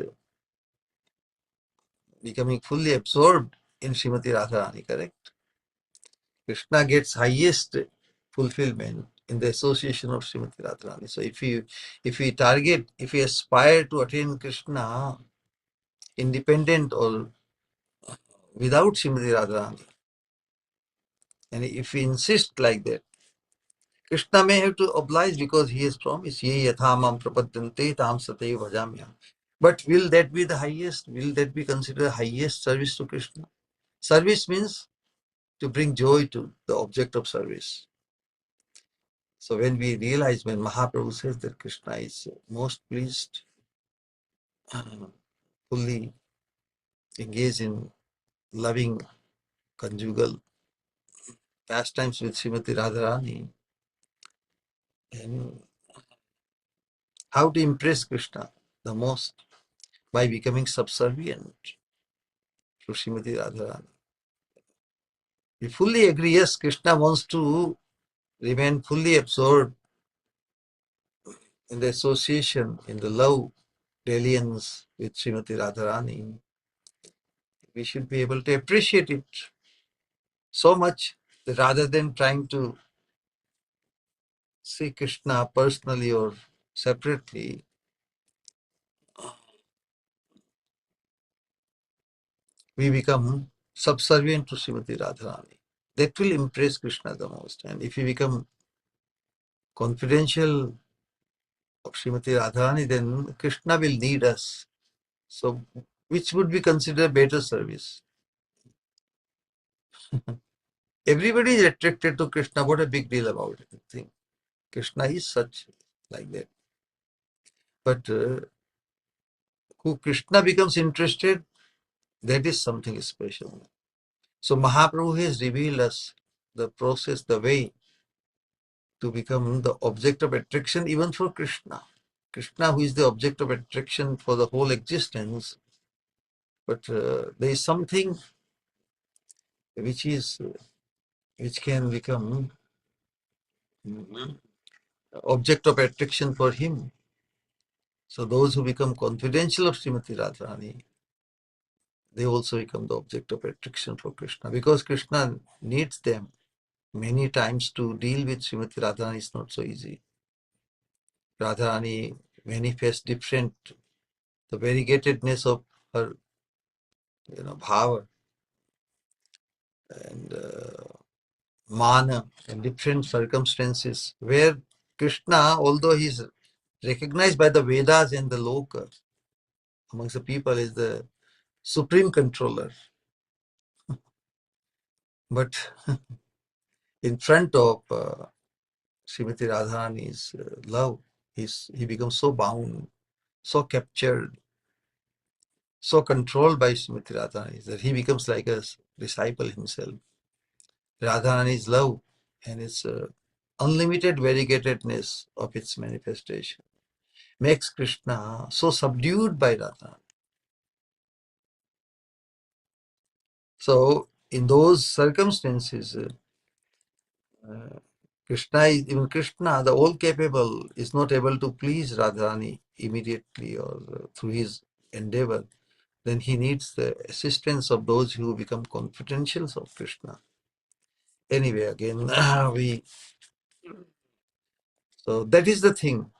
becoming fully absorbed in Srimati Radharani, correct? Krishna gets highest fulfillment in the association of Srimati Radharani. So if we aspire to attain Krishna independent or without Srimati Radharani, and if we insist like that, Krishna may have to oblige because he has promised, Ye yathamam prapadyante tam sataiva bhajamyam. But will that be the highest? Will that be considered highest service to Krishna? Service means to bring joy to the object of service. So when we realize, when Mahaprabhu says that Krishna is most pleased, fully engaged in loving conjugal pastimes with Srimati Radharani, and how to impress Krishna the most by becoming subservient to Srimati Radharani. We fully agree, yes, Krishna wants to remain fully absorbed in the association, in the love, dalliance with Srimati Radharani. We should be able to appreciate it so much that rather than trying to see Krishna personally or separately, we become subservient to Srimati Radharani. That will impress Krishna the most. And if we become confidential of Srimati Radharani, then Krishna will need us. So, which would be considered better service? Everybody is attracted to Krishna. What a big deal about it. I think Krishna is such like that. But who Krishna becomes interested, that is something special. So Mahaprabhu has revealed us the process, the way to become the object of attraction even for Krishna. Krishna, who is the object of attraction for the whole existence, but there is something which can become object of attraction for him. So those who become confidential of Srimati Radharani, they also become the object of attraction for Krishna, because Krishna needs them. Many times to deal with Srimati Radharani is not so easy. Radharani manifests different, the variegatedness of her, bhava and mana in different circumstances, where Krishna, although he is recognized by the Vedas and the Loka, amongst the people, is the supreme controller. But in front of Srimati Radharani's love, he becomes so bound, so captured, so controlled by Srimati Radharani that he becomes like a disciple himself. Radharani's love and its unlimited variegatedness of its manifestation makes Krishna so subdued by Radharani. So in those circumstances, even Krishna, the all-capable, is not able to please Radharani immediately or through his endeavor. Then he needs the assistance of those who become confidentials of Krishna. Anyway, again, so that is the thing.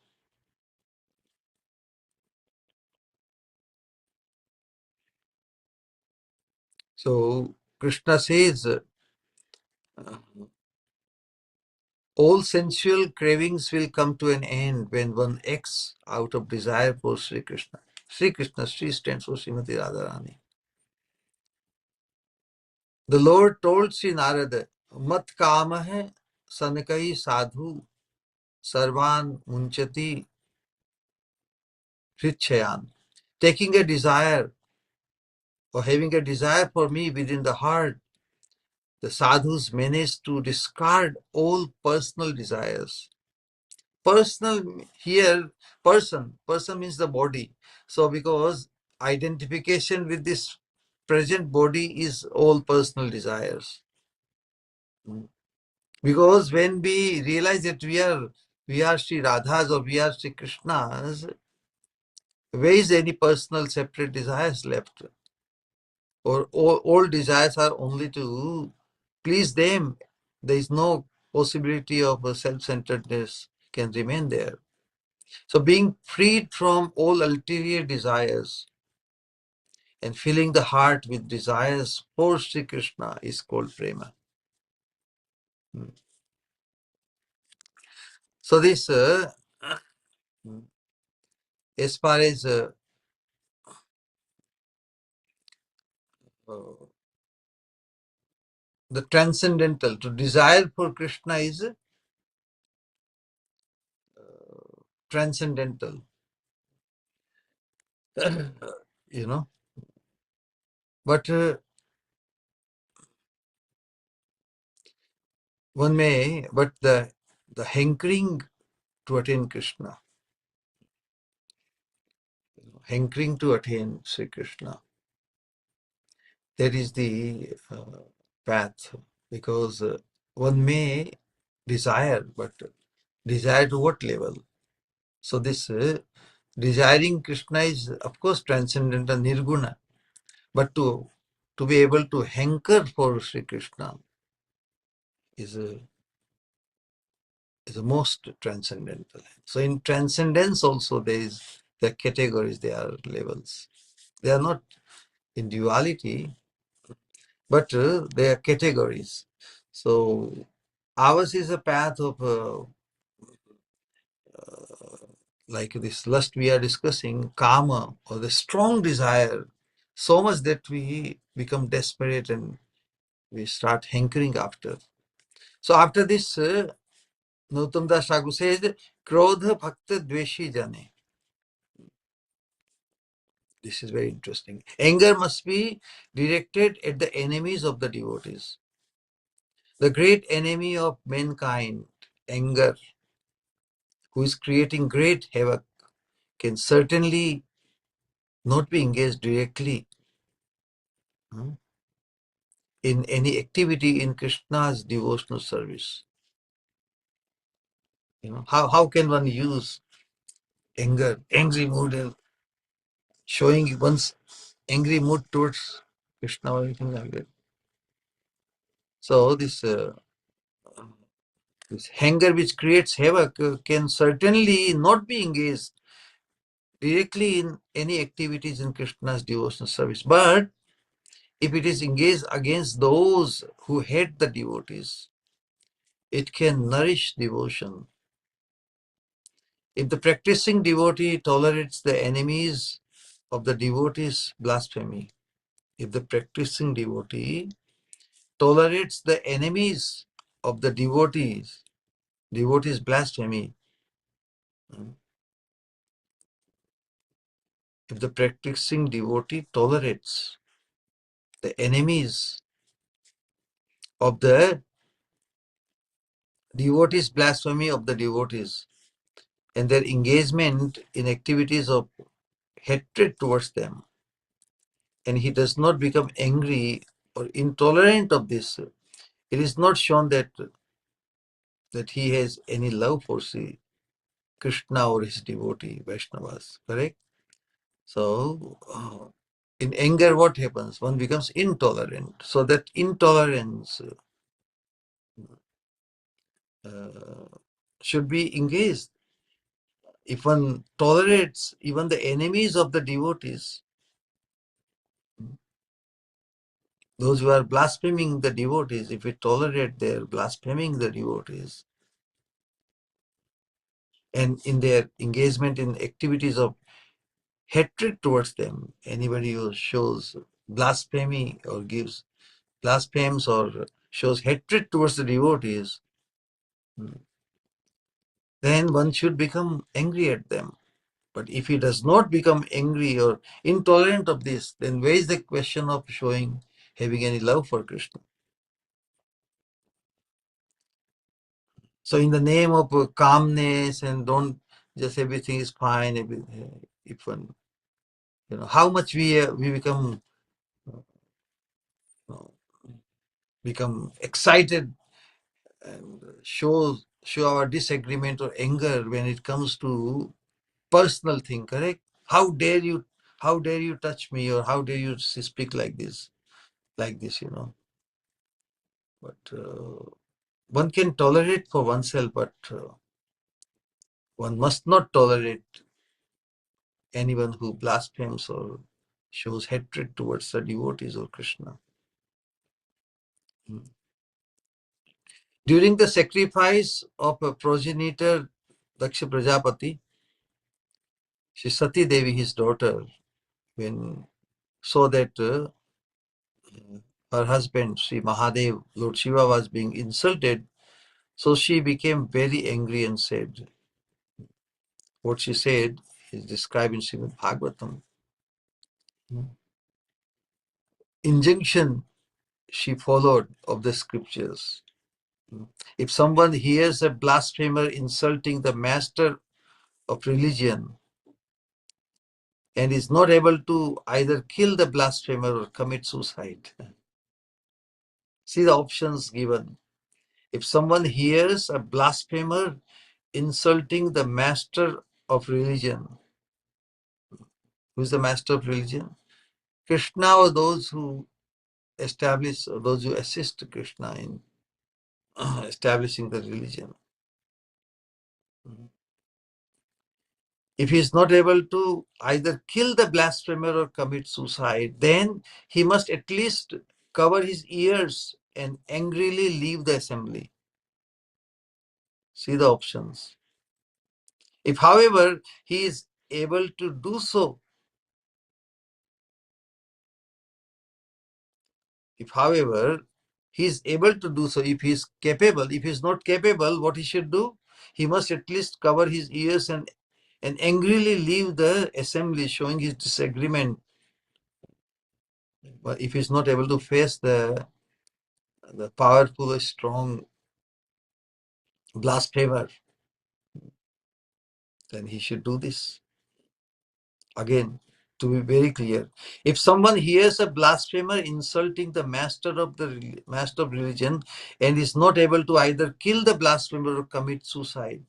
So Krishna says, all sensual cravings will come to an end when one acts out of desire for Sri Krishna. Sri Krishna, Sri stands for Srimati Radharani. The Lord told Sri Narada, Mat kama hai sanakai sadhu sarvan munchati hrichayan. Taking a desire or having a desire for me within the heart, the sadhus manage to discard all personal desires. Personal here, person means the body. So because identification with this present body is all personal desires. Because when we realize that we are Sri Radha's or we are Sri Krishna's, where is any personal separate desires left? Or all desires are only to please them. There is no possibility of a self-centeredness can remain there. So being freed from all ulterior desires and filling the heart with desires for Sri Krishna is called prema. So this, as far as the transcendental, to desire for Krishna is transcendental, you know. But but the hankering to attain Krishna, hankering to attain Sri Krishna, that is the path. Because one may desire, but desire to what level? So this desiring Krishna is, of course, transcendental, nirguna. But to be able to hanker for Sri Krishna is the most transcendental. So in transcendence also there are categories, there are levels. They are not in duality, but they are categories. So ours is a path of like this lust we are discussing, karma, or the strong desire, so much that we become desperate and we start hankering after. So after this, Nautam Das Thakur says, Krodha Bhakta Dveshi Jane. This is very interesting. Anger must be directed at the enemies of the devotees. The great enemy of mankind, anger, who is creating great havoc, can certainly not be engaged directly in any activity in Krishna's devotional service. You know, how can one use anger, angry mood, and showing one's angry mood towards Krishna or anything like that? So this anger which creates havoc can certainly not be engaged directly in any activities in Krishna's devotional service. But if it is engaged against those who hate the devotees, it can nourish devotion. If the practicing devotee tolerates the enemies of the devotee's blasphemy, if the practicing devotee tolerates the enemies of the devotee's blasphemy, if the practicing devotee tolerates the enemies of the devotee's blasphemy of the devotees and their engagement in activities of hatred towards them, and he does not become angry or intolerant of this, it is not shown that he has any love for Sri Krishna or his devotee Vaishnavas, correct? So, in anger, what happens? One becomes intolerant. So that intolerance should be engaged. If one tolerates even the enemies of the devotees, those who are blaspheming the devotees, if we tolerate their blaspheming the devotees, and in their engagement in activities of hatred towards them, anybody who shows blasphemy or gives blasphemes or shows hatred towards the devotees, then one should become angry at them. But if he does not become angry or intolerant of this, then where is the question of having any love for Krishna? So in the name of calmness and don't just everything is fine, if one, how much we become become excited and show our disagreement or anger when it comes to personal thing, correct? How dare you touch me, or how dare you speak like this, but one can tolerate for oneself, but one must not tolerate anyone who blasphemes or shows hatred towards the devotees of Krishna. During the sacrifice of a progenitor, Daksha Prajapati, Sri Sati Devi, his daughter, when saw that her husband, Sri Mahadev, Lord Shiva, was being insulted, so she became very angry and said, what she said is described in Srimad Bhagavatam. Injunction she followed of the scriptures. If someone hears a blasphemer insulting the master of religion and is not able to either kill the blasphemer or commit suicide, see the options given. If someone hears a blasphemer insulting the master of religion, who is the master of religion? Krishna, or those who establish, or those who assist Krishna in establishing the religion. If he is not able to either kill the blasphemer or commit suicide, then he must at least cover his ears and angrily leave the assembly. See the options. If, however, he is able to do so, if, he is capable, if he is not capable, what he should do? He must at least cover his ears and angrily leave the assembly, showing his disagreement. But if he is not able to face the powerful, strong blasphemer, then he should do this. Again, to be very clear, if someone hears a blasphemer insulting the master of religion and is not able to either kill the blasphemer or commit suicide,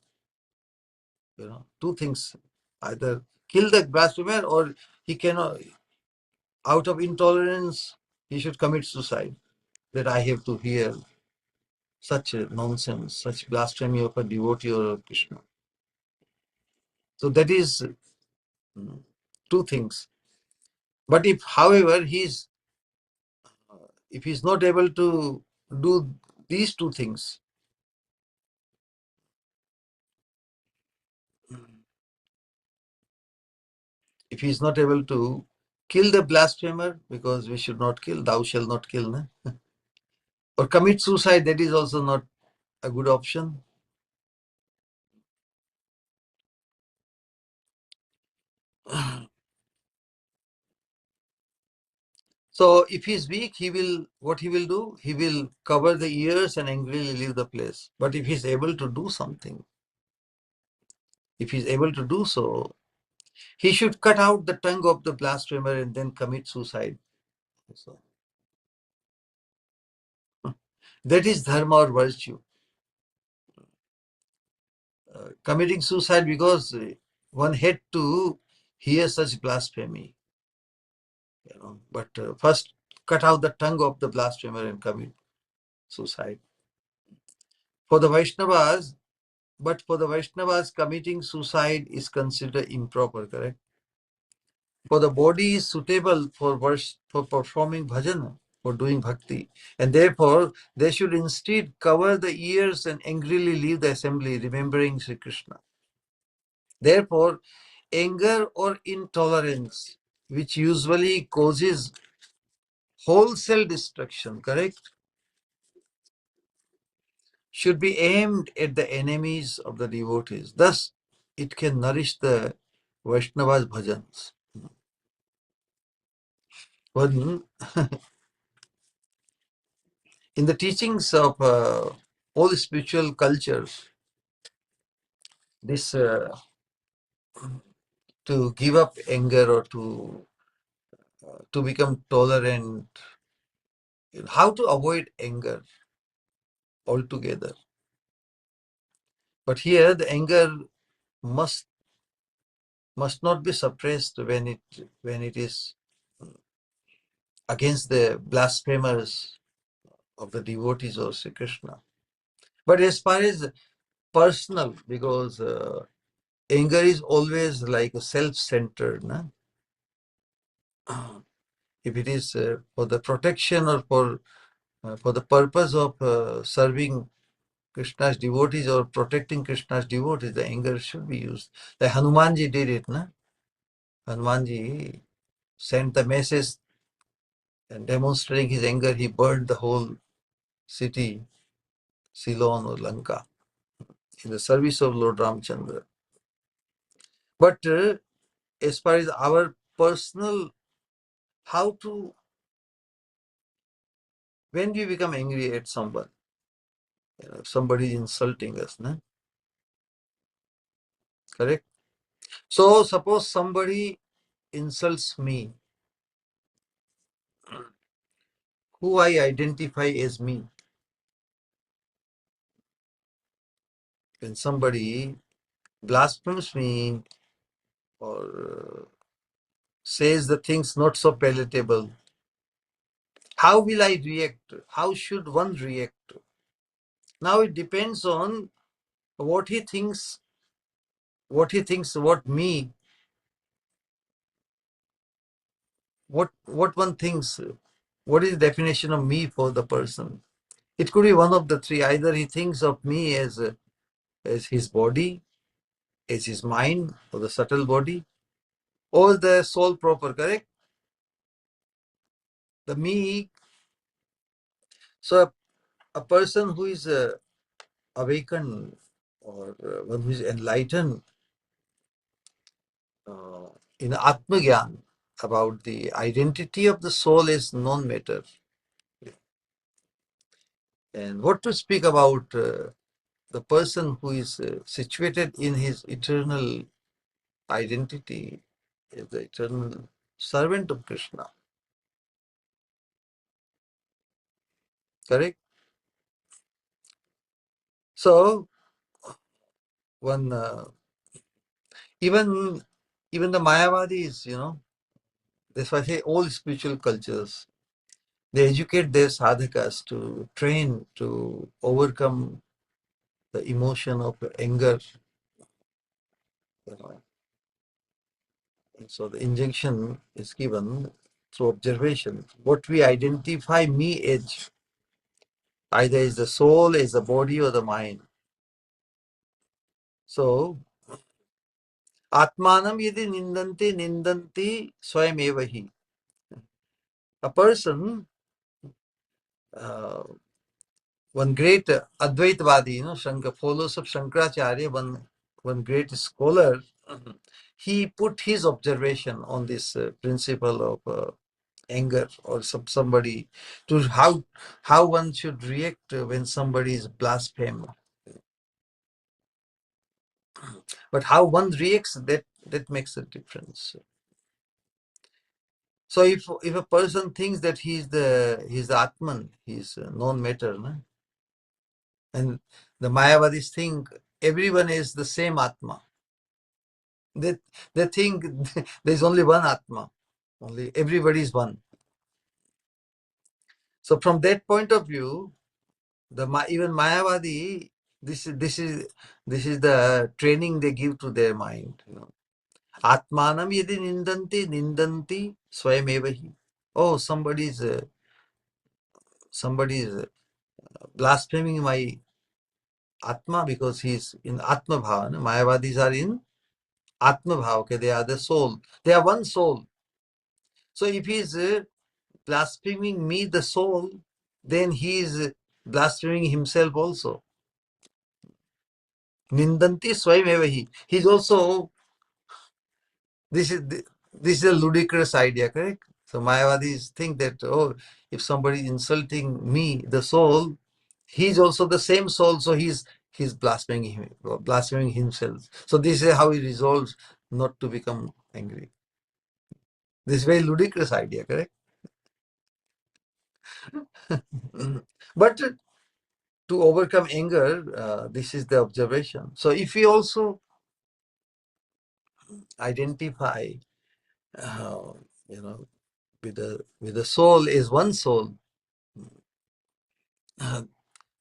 two things: either kill the blasphemer, or he cannot, out of intolerance, he should commit suicide. That I have to hear such a nonsense, such blasphemy of a devotee or of Krishna. So that is two things. But if, however, if he's not able to do these two things, if he's not able to kill the blasphemer, because we should not kill, thou shalt not kill, na? Or commit suicide, that is also not a good option. So if he's weak, what he will do? He will cover the ears and angrily leave the place. But if he's able to do something, if he's able to do so, he should cut out the tongue of the blasphemer and then commit suicide. So, That is dharma or virtue. Committing suicide because one had to hear such blasphemy, But first, cut out the tongue of the blasphemer and commit suicide. For the Vaishnavas, committing suicide is considered improper, correct? For the body is suitable for performing bhajan, for doing bhakti, and therefore they should instead cover the ears and angrily leave the assembly, remembering Sri Krishna. Therefore, anger or intolerance, which usually causes wholesale destruction, correct, should be aimed at the enemies of the devotees. Thus, it can nourish the Vaishnava's bhajans. One, in the teachings of all spiritual cultures, this to give up anger or to become tolerant, how to avoid anger altogether. But here, the anger must not be suppressed when it is against the blasphemers of the devotees of Sri Krishna. But as far as personal, because anger is always like a self-centered. No? If it is for the protection or for the purpose of serving Krishna's devotees or protecting Krishna's devotees, the anger should be used. The Hanumanji did it. No? Hanumanji sent the message and demonstrating his anger, he burned the whole city, Ceylon or Lanka, in the service of Lord Ramchandra. But as far as our personal, how to, when we become angry at someone, somebody insulting us, no? Correct? So suppose somebody insults me, who I identify as me. When somebody blasphemes me or says the things not so palatable, how will I react? How should one react? Now it depends on what he thinks, what me, what one thinks, what is the definition of me for the person. It could be one of the three. Either he thinks of me as his body, as his mind, or the subtle body, or the soul proper, correct? The me. So a person who is awakened or one who is enlightened in Atma Gyan about the identity of the soul is non-matter. And what to speak about the person who is situated in his eternal identity as the eternal servant of Krishna. Correct? So, one even the Mayavadis, that's why I say all spiritual cultures, they educate their sadhakas to train to overcome the emotion of anger. And so the injunction is given through observation. What we identify me as, either is the soul, is the body, or the mind. So, Atmanam yadi nindanti swayam evahi. A person, uh, one great Advaitvadi, followers of Shankaracharya, one great scholar, he put his observation on this principle of anger or somebody, to how one should react when somebody is blasphemed. But how one reacts, that makes a difference. So if a person thinks that he's the Atman, he's non-matter, no? And the Mayavadis think everyone is the same Atma. They, they think there's only one Atma. Only everybody is one. So from that point of view, even Mayavadi, this is the training they give to their mind. Atmanam yadi nindanti swayamevahi. Oh, somebody is blaspheming my Atma because he's in Atma Bhava. Mayavadis are in Atma Bhava. Okay, they are the soul. They are one soul. So if he's blaspheming me, the soul, then he is blaspheming himself also. Nindanti swayamevahi. He's also, this is this is a ludicrous idea, correct? So Mayavadis think that, oh, if somebody is insulting me, the soul, he's also the same soul, so he's blaspheming himself. So this is how he resolves not to become angry. This is very ludicrous idea, correct? But to overcome anger, this is the observation. So if we also identify, uh, you know, with the soul is one soul,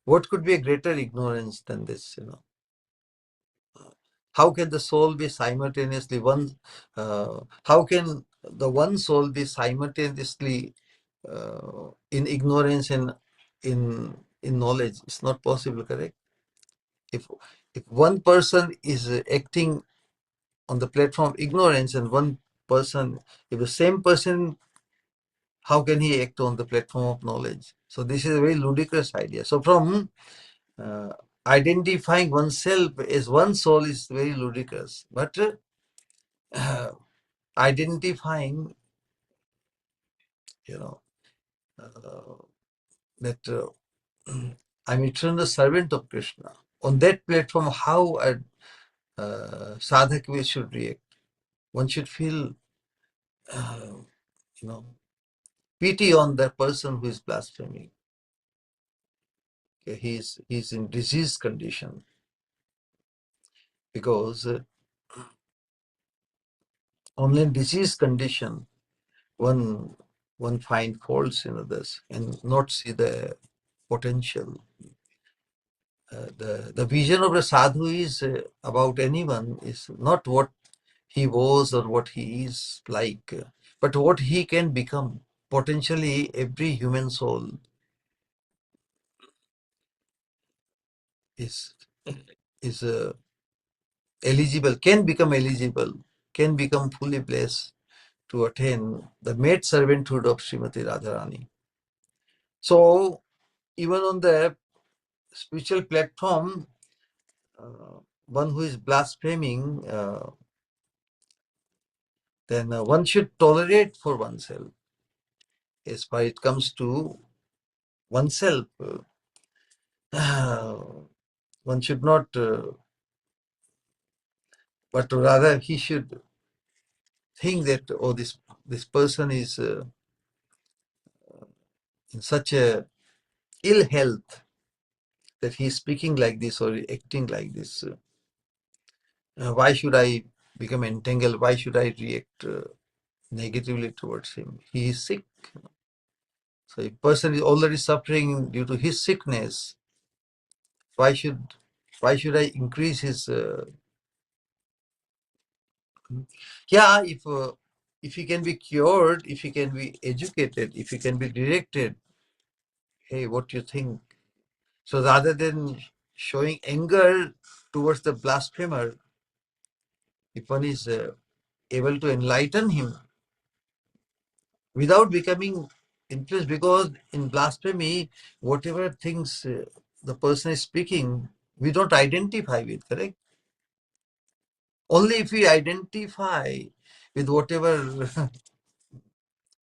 what could be a greater ignorance than this? How can the soul be simultaneously one? How can the one soul be simultaneously in ignorance and in knowledge? It's not possible, correct? If one person is acting on the platform of ignorance and one person, if the same person, how can he act on the platform of knowledge? So this is a very ludicrous idea. So from identifying oneself as one soul is very ludicrous, but identifying, that I'm eternal servant of Krishna. On that platform, how a sadhak should react? One should feel, uh, you know, pity on the person who is blaspheming. Okay, he's in disease condition because only in disease condition one find faults in others and not see the potential. The vision of a sadhu is about anyone is not what he was or what he is like, but what he can become. Potentially, every human soul is is eligible, can become fully blessed to attain the maid servanthood of Srimati Radharani. So, even on the spiritual platform, one who is blaspheming, then one should tolerate for oneself. As far it comes to oneself, one should not, but rather he should think that, oh, this person is in such a ill health that he is speaking like this or acting like this. Why should I become entangled? Why should I react negatively towards him? He is sick. So if person is already suffering due to his sickness, why should I increase his? Yeah, if he can be cured, if he can be educated, if he can be directed, hey, what do you think? So rather than showing anger towards the blasphemer, if one is able to enlighten him without becoming influenced, because in blasphemy, whatever things the person is speaking, we don't identify with, correct? Only if we identify with whatever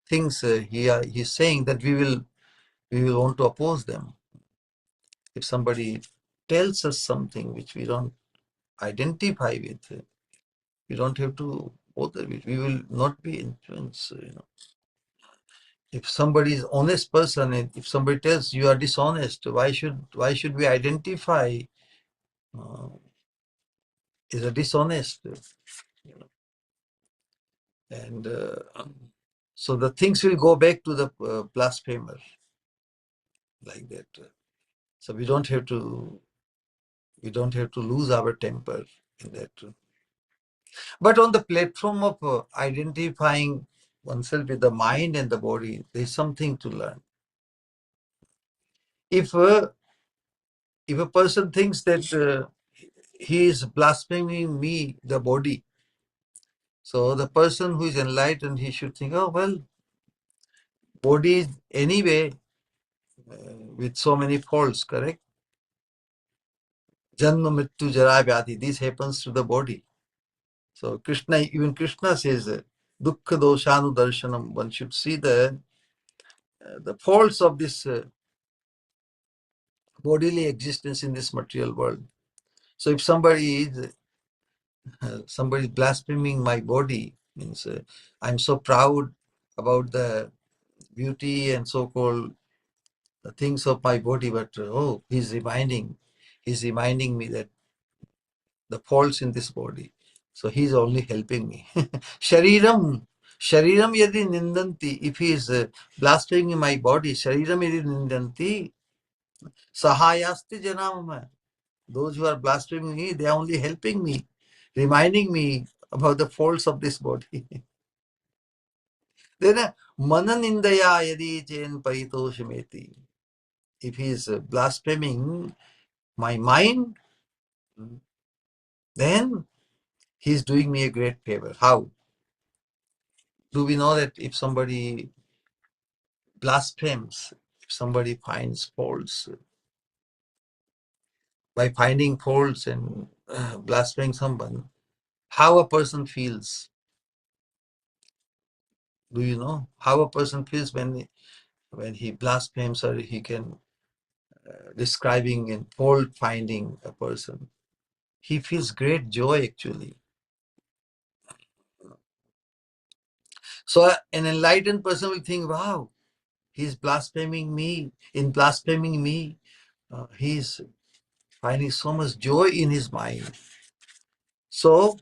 things he's saying, that we will want to oppose them. If somebody tells us something which we don't identify with, we don't have to bother with. We will not be influenced. if somebody is honest person, and if somebody tells you are dishonest, why should we identify is a dishonest? You know? And so the things will go back to the blasphemer, like that. So we don't have to lose our temper in that. But on the platform of identifying oneself with the mind and the body, there is something to learn. If a person thinks that he is blaspheming me, the body, so the person who is enlightened, he should think, oh well, body is anyway with so many faults, correct? Janma mrityu jara vyadhi, this happens to the body. So even Krishna says, dukkha doshanu darshanam, one should see the faults of this bodily existence in this material world. So if somebody is blaspheming my body, means I'm so proud about the beauty and so-called the things of my body, but he's reminding me that the faults in this body. So he's only helping me. Shariram yadi nindanti. If he is blaspheming my body, shariram yadi nindanti, sahayasti janam. Those who are blaspheming me, they are only helping me, reminding me about the faults of this body. Then mananindaya yadi chen paritoshimeti. If he is blaspheming my mind, then he is doing me a great favor. How? Do we know that if somebody blasphemes, if somebody finds faults, by finding faults and blaspheming someone, how a person feels? Do you know how a person feels when he blasphemes, or he can describing and fault finding a person? He feels great joy actually. So an enlightened person will think, wow, he's blaspheming me. In blaspheming me, he's finding so much joy in his mind. So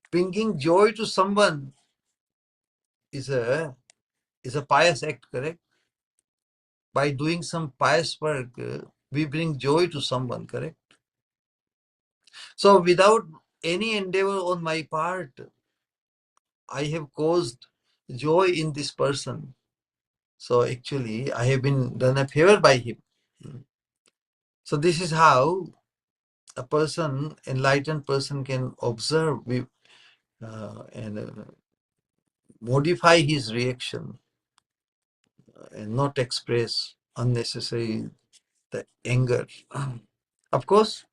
bringing joy to someone is a pious act, correct? By doing some pious work, we bring joy to someone, correct? So without any endeavor on my part, I have caused joy in this person. So actually, I have been done a favor by him. So this is how a person, enlightened person, can observe and modify his reaction and not express unnecessary the anger. Of course,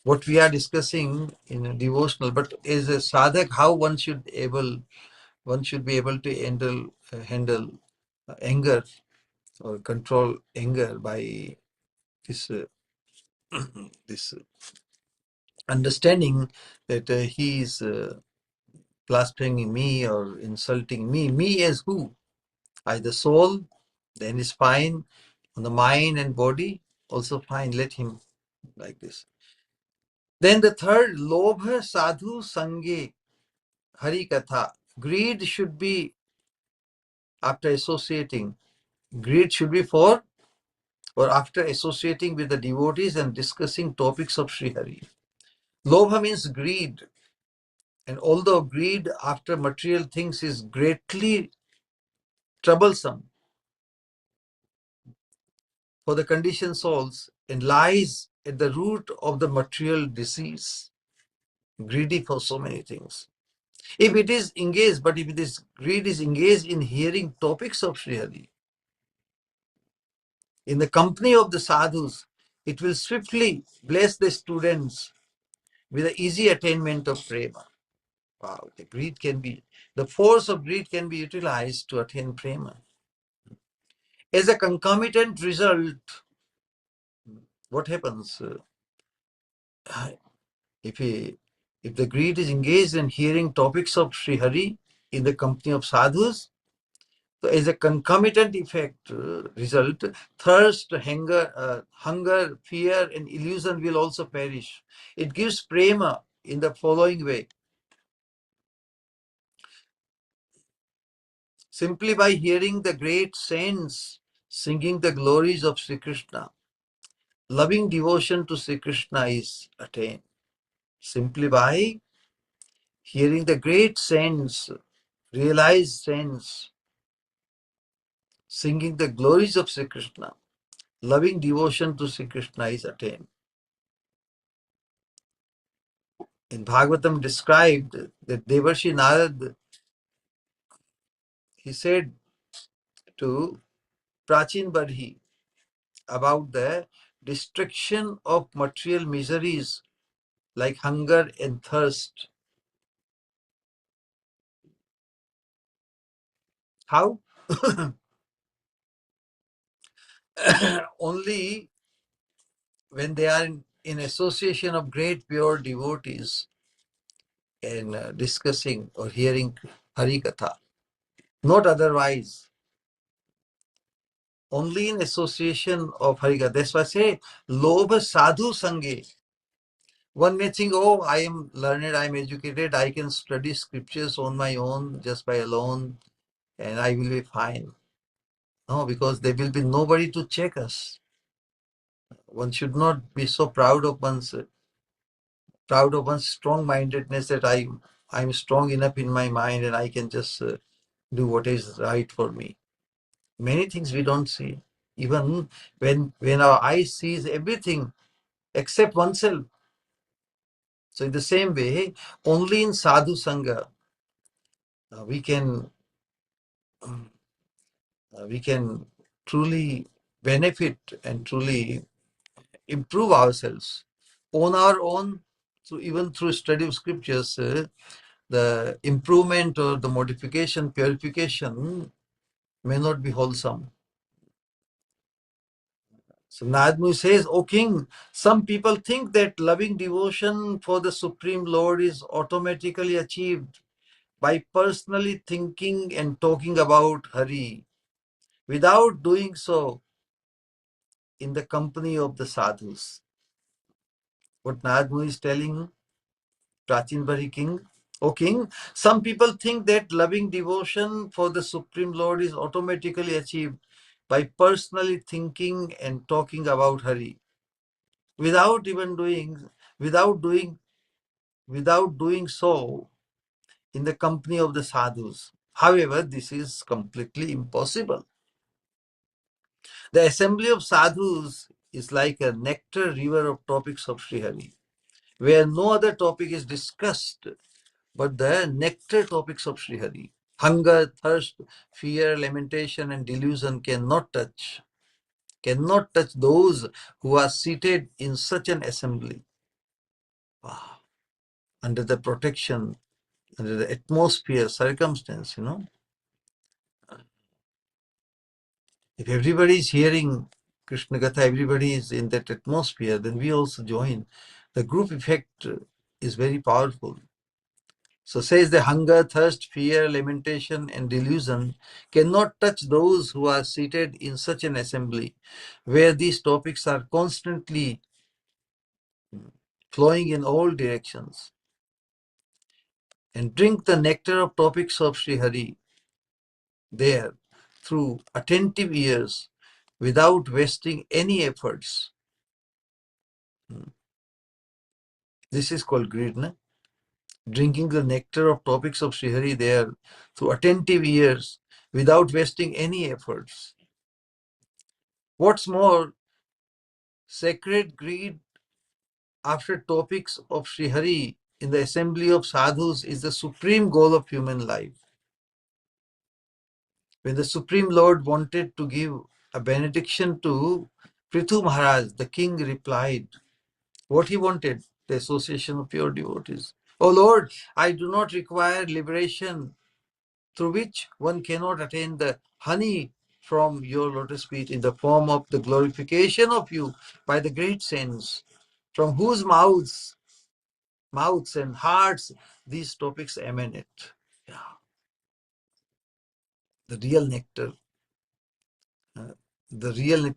what we are discussing in a devotional, but as a sadhak, how one should be able to handle anger or control anger by this this understanding that he is blaspheming me or insulting me. Me as who? I the soul, then is fine. On the mind and body, also fine. Let him like this. Then the third, lobha sadhu sange hari katha. Greed should be after associating. Greed should be for or after associating with the devotees and discussing topics of Sri Hari. Lobha means greed. And although greed after material things is greatly troublesome for the conditioned souls and lies at the root of the material disease, greedy for so many things. If it is engaged, but if this greed is engaged in hearing topics of Sri Hari, in the company of the sadhus, it will swiftly bless the students with the easy attainment of prema. Wow, the force of greed can be utilized to attain prema. As a concomitant result, what happens if the greed is engaged in hearing topics of Sri Hari in the company of sadhus? So as a concomitant effect, result, thirst, hunger, fear, and illusion will also perish. It gives prema in the following way. Simply by hearing the great saints singing the glories of Sri Krishna, loving devotion to Sri Krishna is attained. Simply by hearing the great saints, realized saints singing the glories of Sri Krishna, loving devotion to Sri Krishna is attained. In Bhagavatam described that Devarshi Narad, he said to Prachin Barhi about the destruction of material miseries like hunger and thirst. How? Only when they are in association of great pure devotees and discussing or hearing Hari Katha. Not otherwise. Only in association of Hari Katha. That's why I say, Lobha Sadhu Sange. One may think, oh, I am learned, I am educated, I can study scriptures on my own, just by alone, and I will be fine. No, because there will be nobody to check us. One should not be so proud of one's strong-mindedness that I'm strong enough in my mind and I can just do what is right for me. Many things we don't see. Even when our eyes sees everything except oneself. So in the same way, only in sadhu sangha we can truly benefit and truly improve ourselves on our own. So even through study of scriptures, the improvement or the modification, purification may not be wholesome. So Nadmu says, O king, some people think that loving devotion for the Supreme Lord is automatically achieved by personally thinking and talking about Hari without doing so in the company of the sadhus. What Nadmu is telling Prachinbari king, O king, some people think that loving devotion for the Supreme Lord is automatically achieved by personally thinking and talking about Hari without even without doing without doing so in the company of the sadhus. However, this is completely impossible. The assembly of sadhus is like a nectar river of topics of Sri Hari, where no other topic is discussed but the nectar topics of Sri Hari. Hunger, thirst, fear, lamentation, and delusion cannot touch those who are seated in such an assembly. Wow. Under the protection, under the atmosphere, circumstance, If everybody is hearing Krishna Gatha, everybody is in that atmosphere, then we also join. The group effect is very powerful. So says the hunger, thirst, fear, lamentation, and delusion cannot touch those who are seated in such an assembly where these topics are constantly flowing in all directions. And drink the nectar of topics of Sri Hari there through attentive ears without wasting any efforts. This is called greed, na? Drinking the nectar of topics of Sri Hari there through attentive ears without wasting any efforts. What's more, sacred greed after topics of Sri Hari in the assembly of sadhus is the supreme goal of human life. When the Supreme Lord wanted to give a benediction to Prithu Maharaj, the king replied, what he wanted, the association of pure devotees. Oh Lord, I do not require liberation through which one cannot attain the honey from your lotus feet in the form of the glorification of you by the great saints, from whose mouths and hearts these topics emanate. Yeah. the real nectar,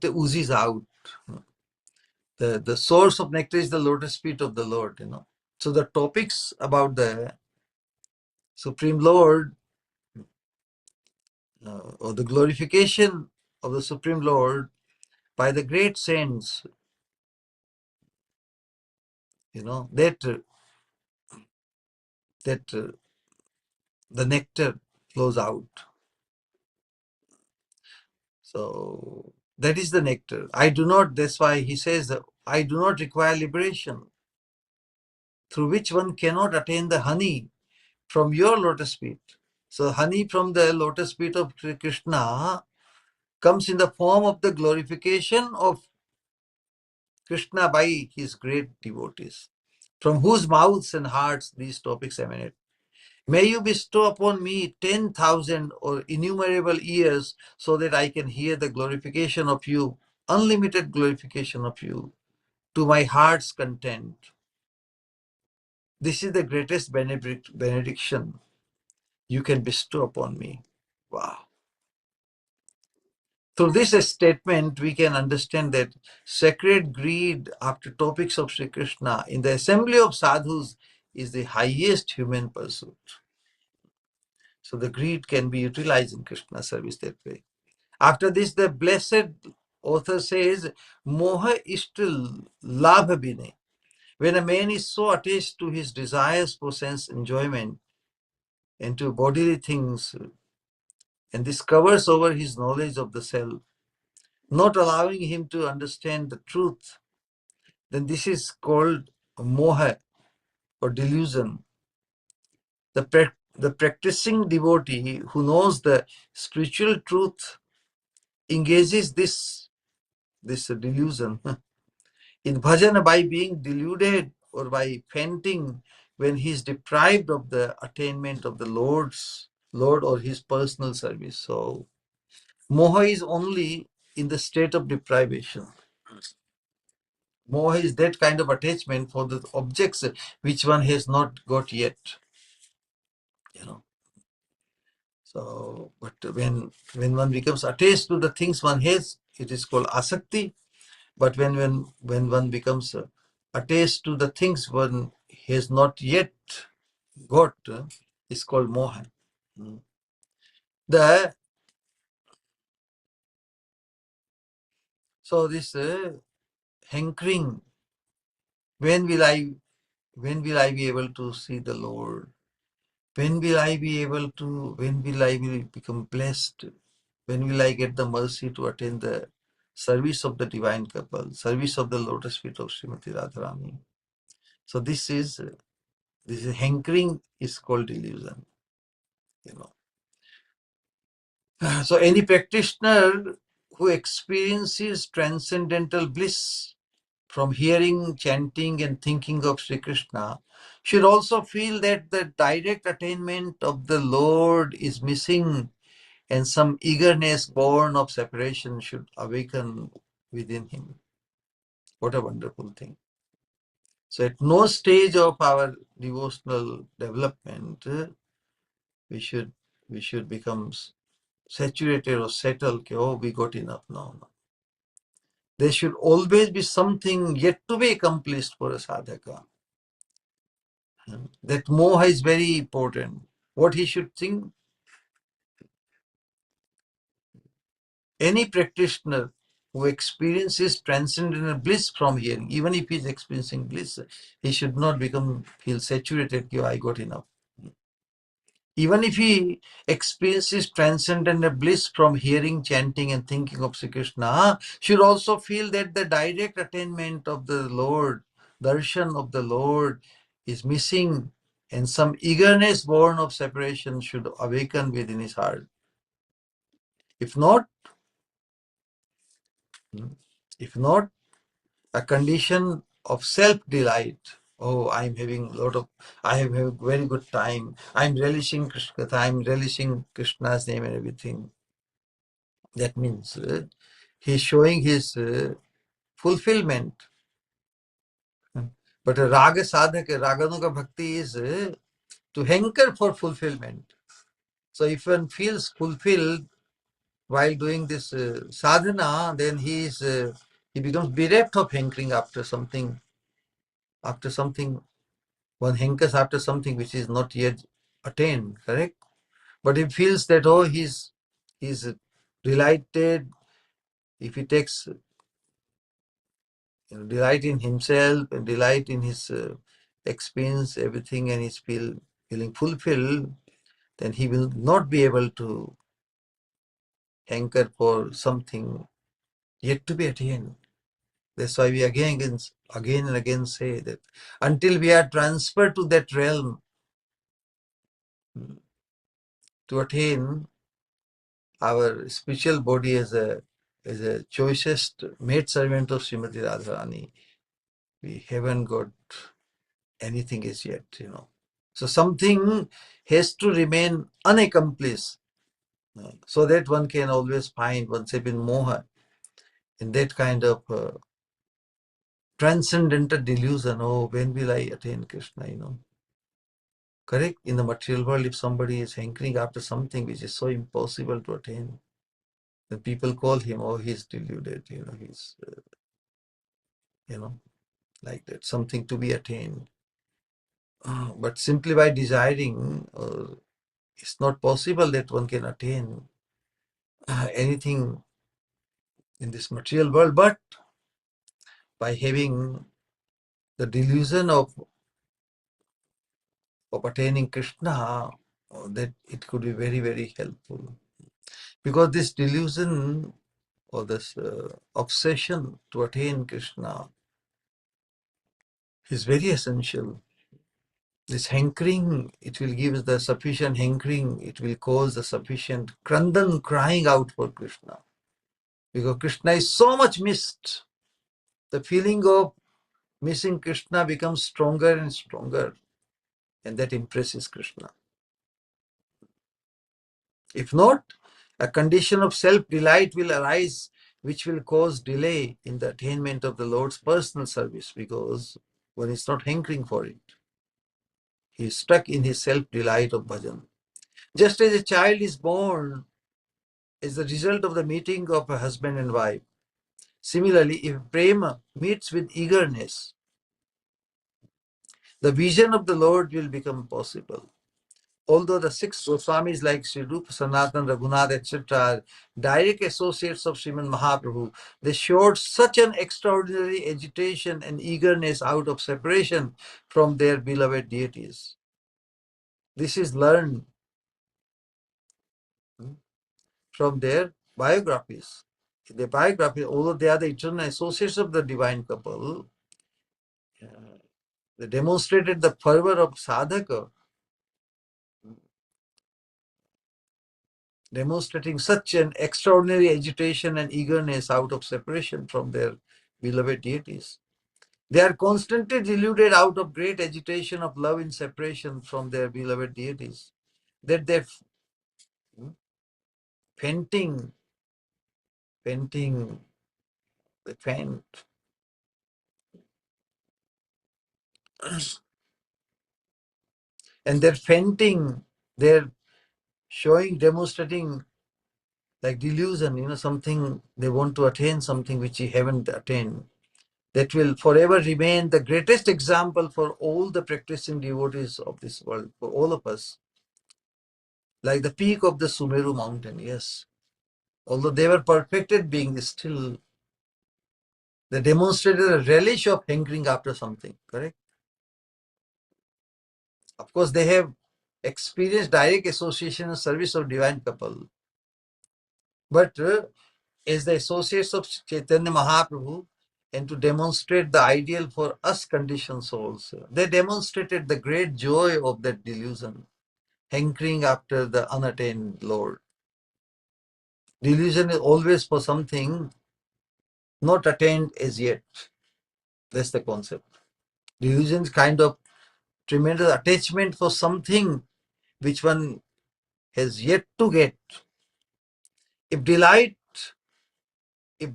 oozes out. The source of nectar is the lotus feet of the Lord, So the topics about the Supreme Lord, or the glorification of the Supreme Lord by the great saints, that the nectar flows out. So that is the nectar. That's why he says that I do not require liberation, through which one cannot attain the honey from your lotus feet. So honey from the lotus feet of Sri Krishna comes in the form of the glorification of Krishna by his great devotees, from whose mouths and hearts these topics emanate. May you bestow upon me 10,000 or innumerable years so that I can hear the glorification of you, unlimited glorification of you, to my heart's content. This is the greatest benediction you can bestow upon me. Wow. Through this statement, we can understand that sacred greed after topics of Sri Krishna in the assembly of sadhus is the highest human pursuit. So the greed can be utilized in Krishna service that way. After this, the blessed author says, Moha ishtal labha bine. When a man is so attached to his desires for sense enjoyment and to bodily things, and this covers over his knowledge of the self, not allowing him to understand the truth, then this is called moha or delusion. The practicing devotee who knows the spiritual truth engages this delusion in bhajan by being deluded or by fainting when he is deprived of the attainment of the Lord or his personal service. So moha is only in the state of deprivation. Moha is that kind of attachment for the objects which one has not got yet. So, but when one becomes attached to the things one has, it is called asakti. But when one becomes attached to the things one has not yet got, it's called moha. The so this hankering, when will I be able to see the Lord? When will I become blessed? When will I get the mercy to attend the service of the divine couple, service of the lotus feet of Srimati Radharani? So this is hankering is called delusion. So any practitioner who experiences transcendental bliss from hearing, chanting, and thinking of Sri Krishna should also feel that the direct attainment of the Lord is missing, and some eagerness born of separation should awaken within him. What a wonderful thing. So at no stage of our devotional development, we should become saturated or settled. Oh, we got enough. No. There should always be something yet to be accomplished for a sadhaka. That moha is very important. What he should think, any practitioner who experiences transcendental bliss from hearing, even if he is experiencing bliss, he should not feel saturated. I got enough. Even if he experiences transcendental bliss from hearing, chanting, and thinking of Sri Krishna, should also feel that the direct attainment of the Lord, darshan of the Lord, is missing, and some eagerness born of separation should awaken within his heart. If not, a condition of self-delight. Oh, I have a very good time. I'm relishing Krishna, I'm relishing Krishna's name and everything. That means he's showing his fulfillment. But a raga sadhaka, raganuga bhakti is to hanker for fulfillment. So if one feels fulfilled while doing this sadhana, then he becomes bereft of hankering after something. One hankers after something which is not yet attained, correct? But he feels that, oh, he's delighted. If he takes delight in himself and delight in his experience, everything, and he's feeling fulfilled, then he will not be able to hanker for something yet to be attained. That's why we again and again say that until we are transferred to that realm to attain our spiritual body as a choicest maid servant of Srimati Radharani, we haven't got anything as yet, So something has to remain unaccomplished, so that one can always find oneself in moha, in that kind of transcendental delusion. Oh, when will I attain Krishna, Correct? In the material world, if somebody is hankering after something which is so impossible to attain, then people call him, oh, he's deluded, he's, like that, something to be attained. But simply by desiring, it's not possible that one can attain anything in this material world, but by having the delusion of attaining Krishna, that it could be very, very helpful. Because this delusion or this obsession to attain Krishna is very essential. This hankering, it will give the sufficient hankering, it will cause the sufficient krandan, crying out for Krishna. Because Krishna is so much missed. The feeling of missing Krishna becomes stronger and stronger, and that impresses Krishna. If not, a condition of self-delight will arise, which will cause delay in the attainment of the Lord's personal service, because one is not hankering for it. He is stuck in his self-delight of bhajan. Just as a child is born as the result of the meeting of a husband and wife, similarly, if prema meets with eagerness, the vision of the Lord will become possible. Although the six Goswamis like Sri Rupa, Sanatan, Raghunath, etc. are direct associates of Sriman Mahaprabhu, they showed such an extraordinary agitation and eagerness out of separation from their beloved deities. This is learned from their biographies. In their biography, although they are the eternal associates of the divine couple, they demonstrated the fervor of sadhaka, demonstrating such an extraordinary agitation and eagerness out of separation from their beloved deities. They are constantly deluded out of great agitation of love in separation from their beloved deities. That they're fainting, they faint. And they're fainting, they're showing, demonstrating like delusion, something they want to attain, something which they haven't attained. That will forever remain the greatest example for all the practicing devotees of this world, for all of us. Like the peak of the Sumeru mountain, yes. Although they were perfected beings, still they demonstrated a relish of hankering after something, correct? Of course, they have experienced direct association and service of divine couple. But as the associates of Chaitanya Mahaprabhu, and to demonstrate the ideal for us conditioned souls, they demonstrated the great joy of that delusion, hankering after the unattained Lord. Delusion is always for something not attained as yet. That's the concept. Delusion is kind of tremendous attachment for something which one has yet to get. If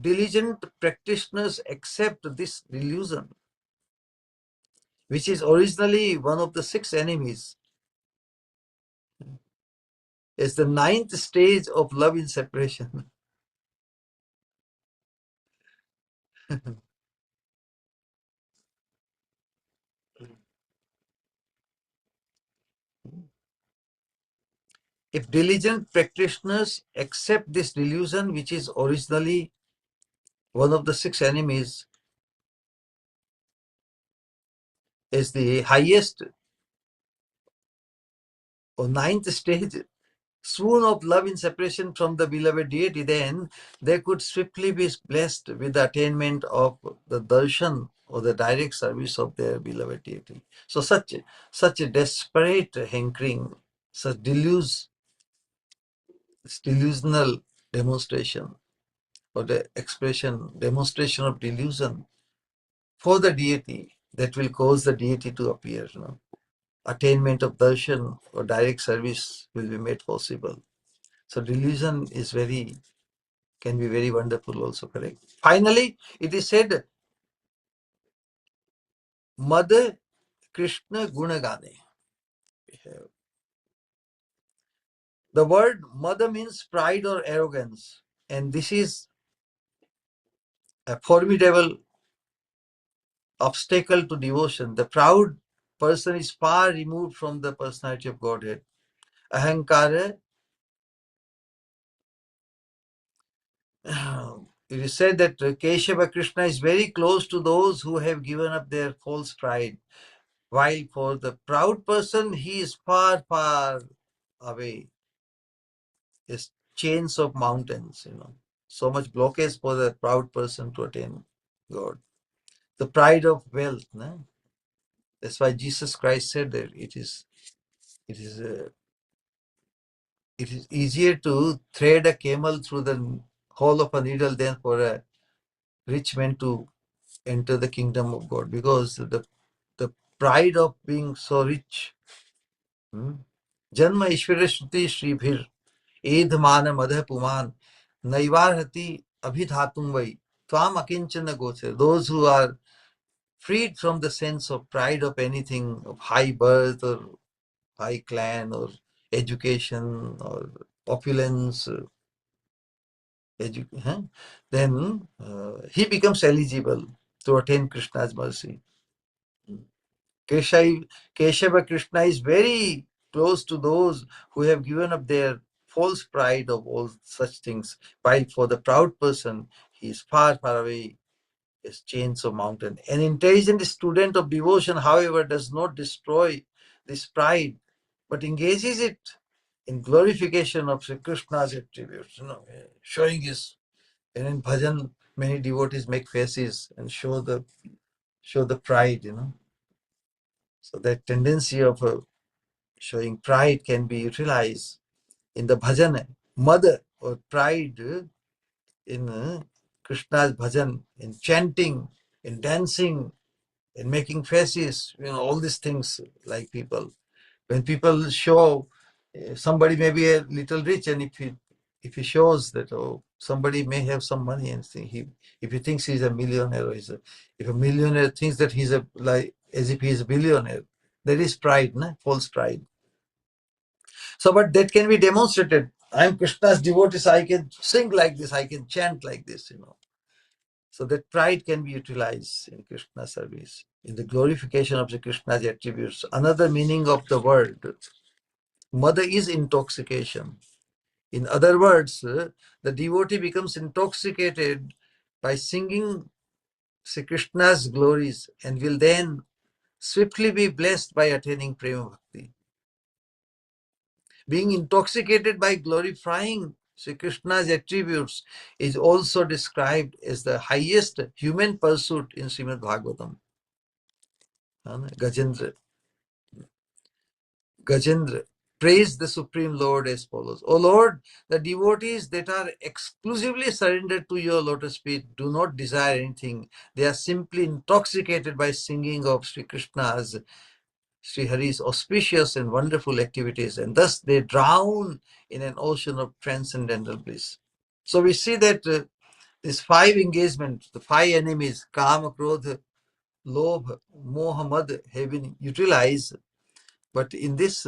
diligent practitioners accept this delusion, which is originally one of the six enemies, is the ninth stage of love in separation. If diligent practitioners accept this delusion, which is originally one of the six enemies, is the highest or ninth stage, swoon of love in separation from the beloved deity, then they could swiftly be blessed with the attainment of the darshan or the direct service of their beloved deity. So such a desperate hankering, such delusional demonstration or the expression, demonstration of delusion for the deity that will cause the deity to appear. Attainment of darshan or direct service will be made possible. So delusion is can be very wonderful also, correct? Finally, it is said, Mad Krishna Gunagane. The word Mada means pride or arrogance, and this is a formidable obstacle to devotion. The proud person is far removed from the personality of Godhead. Ahankara, it is said that Keshava Krishna is very close to those who have given up their false pride, while for the proud person, he is far, far away. Is chains of mountains. So much blockage for the proud person to attain God. The pride of wealth. No? That's why Jesus Christ said that it is easier to thread a camel through the hole of a needle than for a rich man to enter the kingdom of God, because the pride of being so rich. Janma Ishvara Shruti Shribhir Edhamana Madha Puman Naivarhati Abhidhatum Vai Tvam Akinchana Gochar. Those who are freed from the sense of pride of anything, of high birth or high clan or education or opulence, then he becomes eligible to attain Krishna's mercy. Keshava Krishna is very close to those who have given up their false pride of all such things, while for the proud person, he is far, far away as chains of mountain. An intelligent student of devotion, however, does not destroy this pride, but engages it in glorification of Sri Krishna's attributes, showing his, and in bhajan, many devotees make faces and show the pride. So that tendency of showing pride can be utilized in the bhajan, mother or pride in Krishna's bhajan, in chanting, in dancing, in making faces, all these things like people. When people show somebody may be a little rich, and if he shows that somebody may have some money and if he thinks he's a millionaire, or if a millionaire thinks that he's as if he's a billionaire, there is pride, false pride. So, but that can be demonstrated. I'm Krishna's devotee, so I can sing like this, I can chant like this. So that pride can be utilized in Krishna service, in the glorification of the Krishna's attributes. Another meaning of the word mada is intoxication. In other words, the devotee becomes intoxicated by singing Sri Krishna's glories and will then swiftly be blessed by attaining Prema Bhakti. Being intoxicated by glorifying Sri Krishna's attributes is also described as the highest human pursuit in Srimad Bhagavatam. Gajendra praised the Supreme Lord as follows. O Lord, the devotees that are exclusively surrendered to your lotus feet do not desire anything. They are simply intoxicated by singing of Sri Krishna's, Sri Hari's auspicious and wonderful activities, and thus they drown in an ocean of transcendental bliss. So we see that these five engagements, the five enemies, Kama, Krodha, Lobh, Moha, Mad, have been utilized. But in this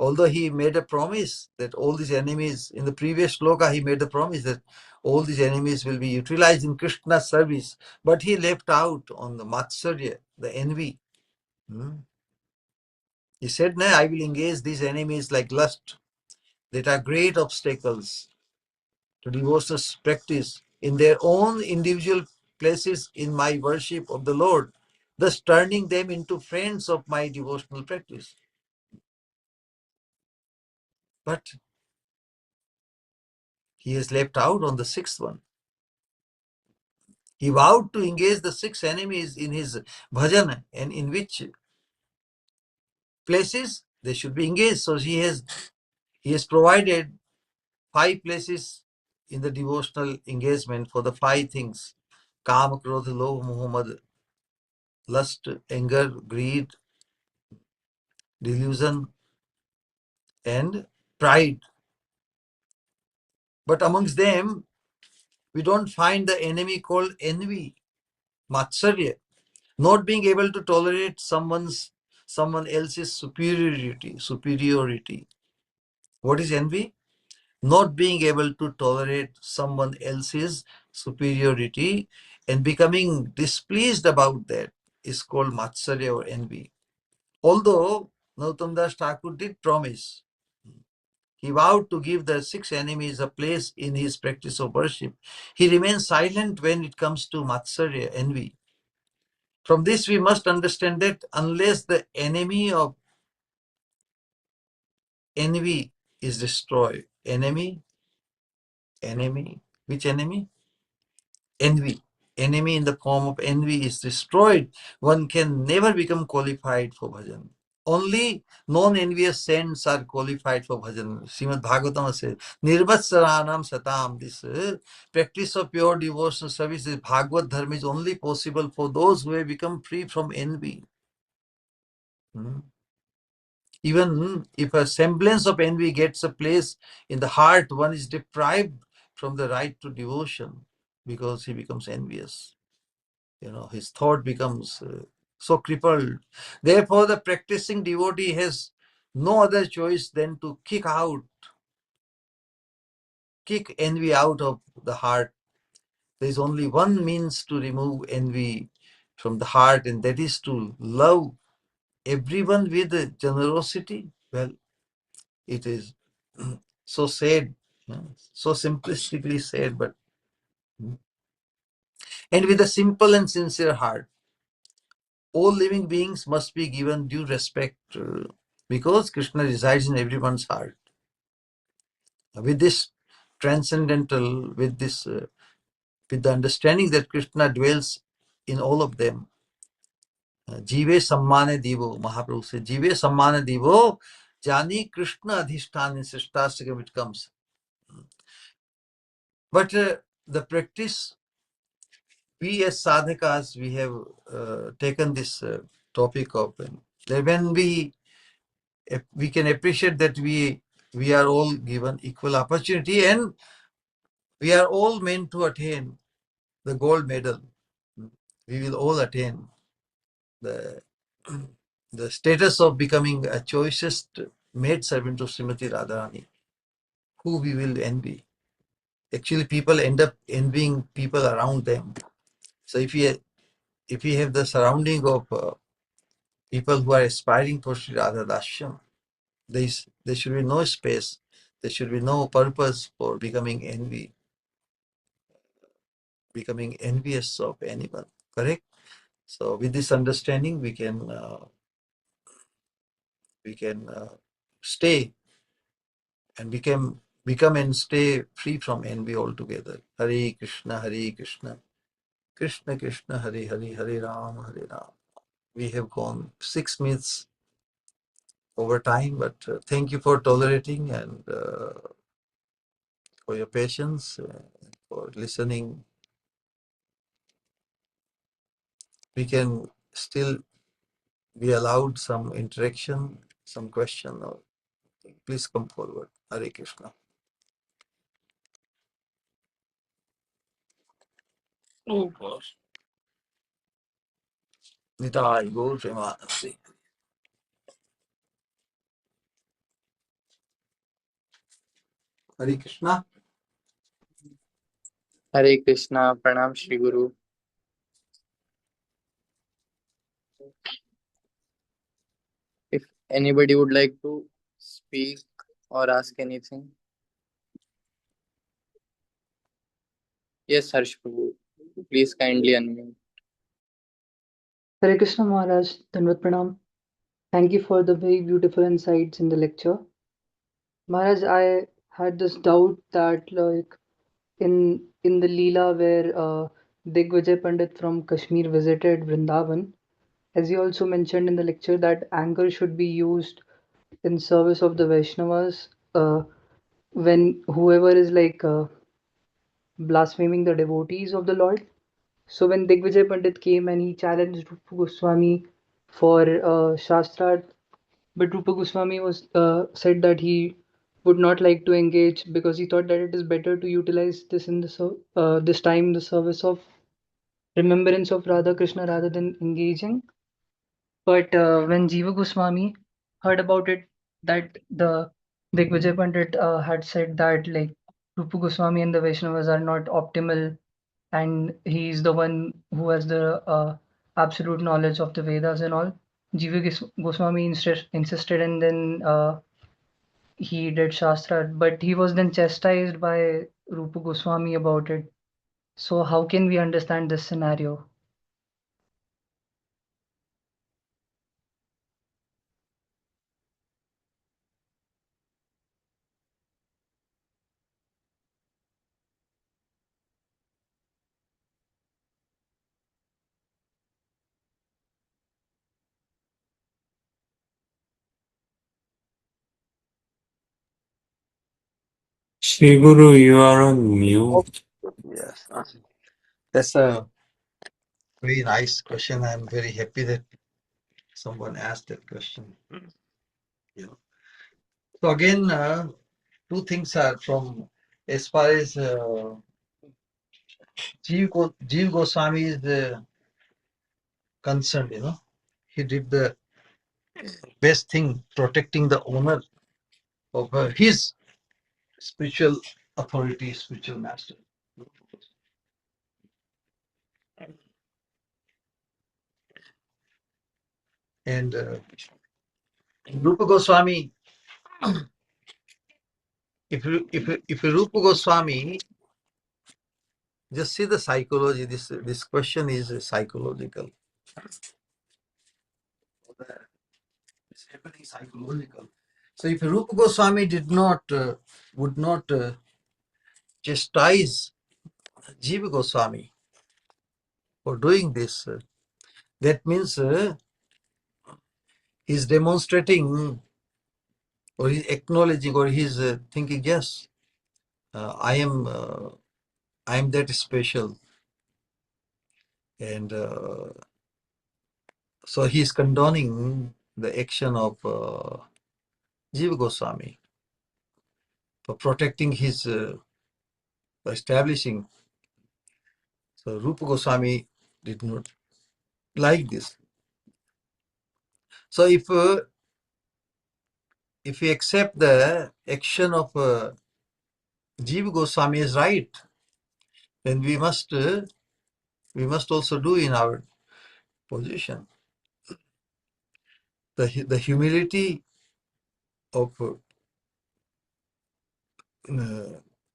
Although he made a promise that all these enemies, in the previous sloka, he made a promise that all these enemies will be utilized in Krishna's service, but he left out on the matsarya, the envy. He said, no, I will engage these enemies like lust, that are great obstacles to devotional practice in their own individual places in my worship of the Lord, thus turning them into friends of my devotional practice. But he has left out on the sixth one. He vowed to engage the six enemies in his bhajan, and in which places they should be engaged. So he has provided 5 places in the devotional engagement for the 5 things: Kam, Krodh, Lobh, Moh, Mad, lust, anger, greed, delusion, and pride. But amongst them, we don't find the enemy called envy, matsarya, not being able to tolerate someone else's superiority. What is envy? Not being able to tolerate someone else's superiority and becoming displeased about that is called matsarya or envy. Although Narottam Das Thakur did promise, he vowed to give the 6 enemies a place in his practice of worship, he remains silent when it comes to matsarya, envy. From this, we must understand that unless the enemy of envy is destroyed, enemy, which enemy? Envy. Enemy in the form of envy is destroyed, one can never become qualified for bhajan. Only non-envious saints are qualified for bhajan. Srimad Bhagavatam says, Nirvatsaranam satam. This practice of pure devotional service, this Bhagavad Dharma, is only possible for those who have become free from envy. Even if a semblance of envy gets a place in the heart, one is deprived from the right to devotion because he becomes envious. His thought becomes so crippled. Therefore, the practicing devotee has no other choice than to kick envy out of the heart. There is only one means to remove envy from the heart, and that is to love everyone with generosity. Well, it is so said, so simplistically said, but and with a simple and sincere heart. All living beings must be given due respect because Krishna resides in everyone's heart. With this transcendental, with the understanding that Krishna dwells in all of them, Jive Sammane Divo, Mahaprabhu said, Jive Sammane Divo, Jani Krishna Adhishthani Srishtastikam, it comes. But the practice, we as sadhakas, we have taken this topic of that when we can appreciate that we are all given equal opportunity and we are all meant to attain the gold medal. We will all attain the the status of becoming a choicest maid servant of Srimati Radharani, who we will envy. Actually, people end up envying people around them. So if we have the surrounding of people who are aspiring for Sri Radha Dashyam, there should be no space, there should be no purpose for becoming envious of anyone. Correct? So with this understanding, we can stay and become and stay free from envy altogether. Hare Krishna, Hare Krishna, Krishna Krishna, Hare Hare, Hare Ram, Hare Ram. We have gone 6 minutes over time, but thank you for tolerating and for your patience, for listening. We can still be allowed some interaction, some question, or please come forward. Hare Krishna. Oh gosh. Nitai Gaur Premanandi. Hare Krishna. Hare Krishna, Pranam Shri Guru. If anybody would like to speak or ask anything, yes, Harsh Prabhu, please kindly unmute. Hare Krishna Maharaj, Danvat Pranam. Thank you for the very beautiful insights in the lecture. Maharaj, I had this doubt that in the Leela where Digvijay Pandit from Kashmir visited Vrindavan, as you also mentioned in the lecture that anger should be used in service of the Vaishnavas when whoever is blaspheming the devotees of the Lord. So when Digvijay Pandit came and he challenged Rupa Goswami for Shastra, but Rupa Goswami was said that he would not like to engage because he thought that it is better to utilize this in this time in the service of remembrance of Radha Krishna rather than engaging. But when Jiva Goswami heard about it, that the Digvijay Pandit had said that Rupa Goswami and the Vaishnavas are not optimal, and he's the one who has the absolute knowledge of the Vedas and all. Jiva Goswami insisted, and then he did Shastra, but he was then chastised by Rupa Goswami about it. So how can we understand this scenario? Shri Guru, you are on mute. Yes. That's a very nice question. I'm very happy that someone asked that question. You know. So again, two things are from as far as Jeev Goswami is concerned. He did the best thing, protecting the honor of his spiritual authority, spiritual master. And Rupa Goswami, if Rupa Goswami, just see the psychology. This question is psychological. It's happening psychological. So if Rupa Goswami would not chastise Jiva Goswami for doing this, that means he's demonstrating or he's acknowledging or he's thinking, yes, I am that special, and so he's condoning the action of Jiva Goswami for protecting his establishing. So Rupa Goswami did not like this. So if we accept the action of Jiva Goswami is right, then we must also do in our position. The humility of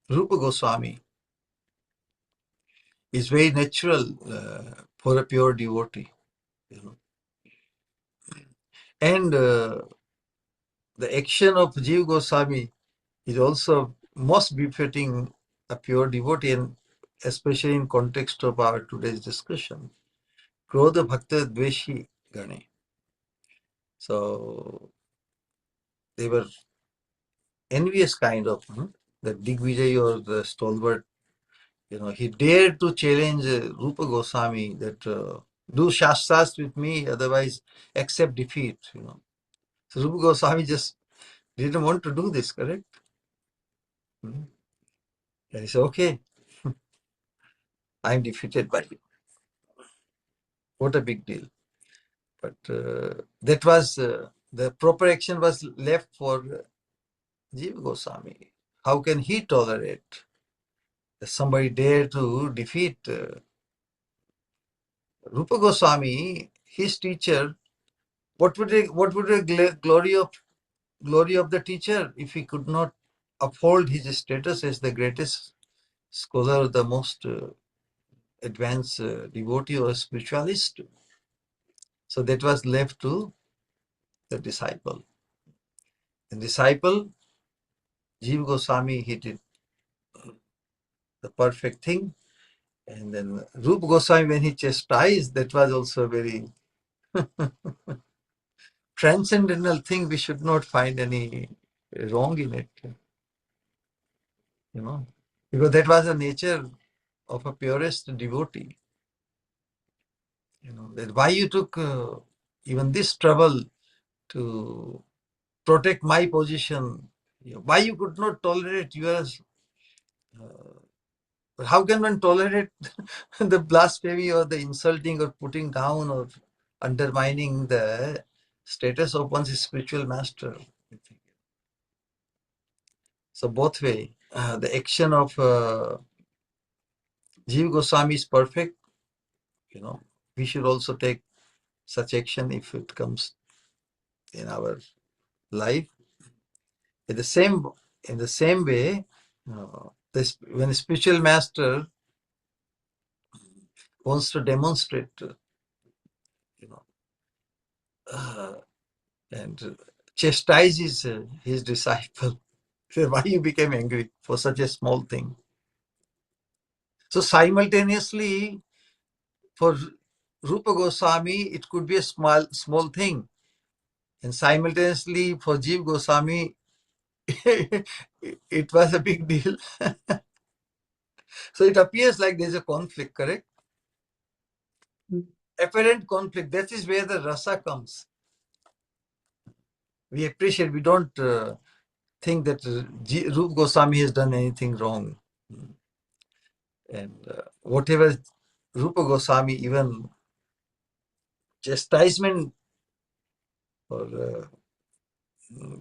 Rupa Goswami is very natural for a pure devotee, and the action of Jiva Goswami is also most befitting a pure devotee, and especially in context of our today's discussion. Krodha Bhakta Dveshi Gane. So they were envious kind of the Digvijay or the stalwart. He dared to challenge Rupa Goswami that do shastras with me, otherwise accept defeat. So Rupa Goswami just didn't want to do this, correct? And he said, okay, I'm defeated by you. What a big deal. But that was the proper action was left for Jiva Goswami. how can he tolerate that somebody dare to defeat Rupa Goswami, his teacher? What would the glory of the teacher if he could not uphold his status as the greatest scholar, the most advanced devotee or spiritualist? So that was left to the disciple. The disciple, Jiva Goswami, he did the perfect thing. And then Rupa Goswami, when he chastised, that was also a very transcendental thing. We should not find any wrong in it, because that was the nature of a purest devotee. That why you took even this trouble to protect my position, why you could not tolerate yours. How can one tolerate the blasphemy or the insulting or putting down or undermining the status of one's spiritual master? So both way, the action of Jiva Goswami is perfect. We should also take such action if it comes in our life. In the same way, when a spiritual master wants to demonstrate, and chastises his disciple, why you became angry for such a small thing? So simultaneously, for Rupa Goswami, it could be a small thing, and simultaneously for Jiva Goswami, it was a big deal. So it appears like there's a conflict, correct? Apparent conflict. That is where the rasa comes. We appreciate. We don't think that Rupa Goswami has done anything wrong, and whatever Rupa Goswami, even chastisement or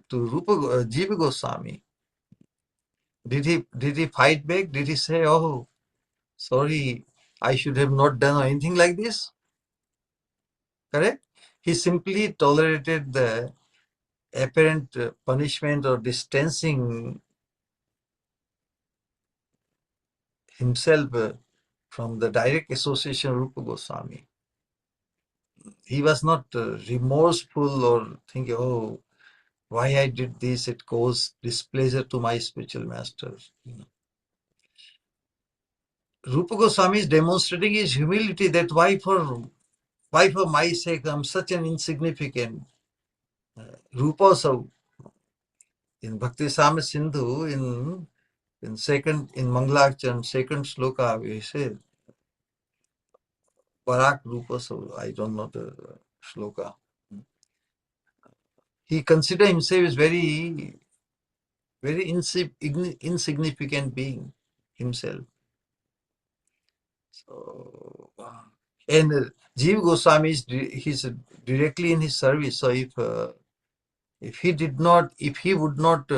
to Jiva Goswami, did he fight back? Did he say, "Oh, sorry, I should have not done anything like this"? Correct? He simply tolerated the apparent punishment or distancing himself from the direct association of Rupa Goswami. He was not remorseful or thinking, "Oh, why I did this, it caused displeasure to my spiritual master." Rupa Goswami is demonstrating his humility, that why for my sake I'm such an insignificant. Rupa also in Bhakti Samra Sindhu in Mangalachan second sloka we say Barak Rupa, so I don't know the sloka. He considered himself as very insignificant being himself. So, and Jiva Goswami he's directly in his service. So if he would not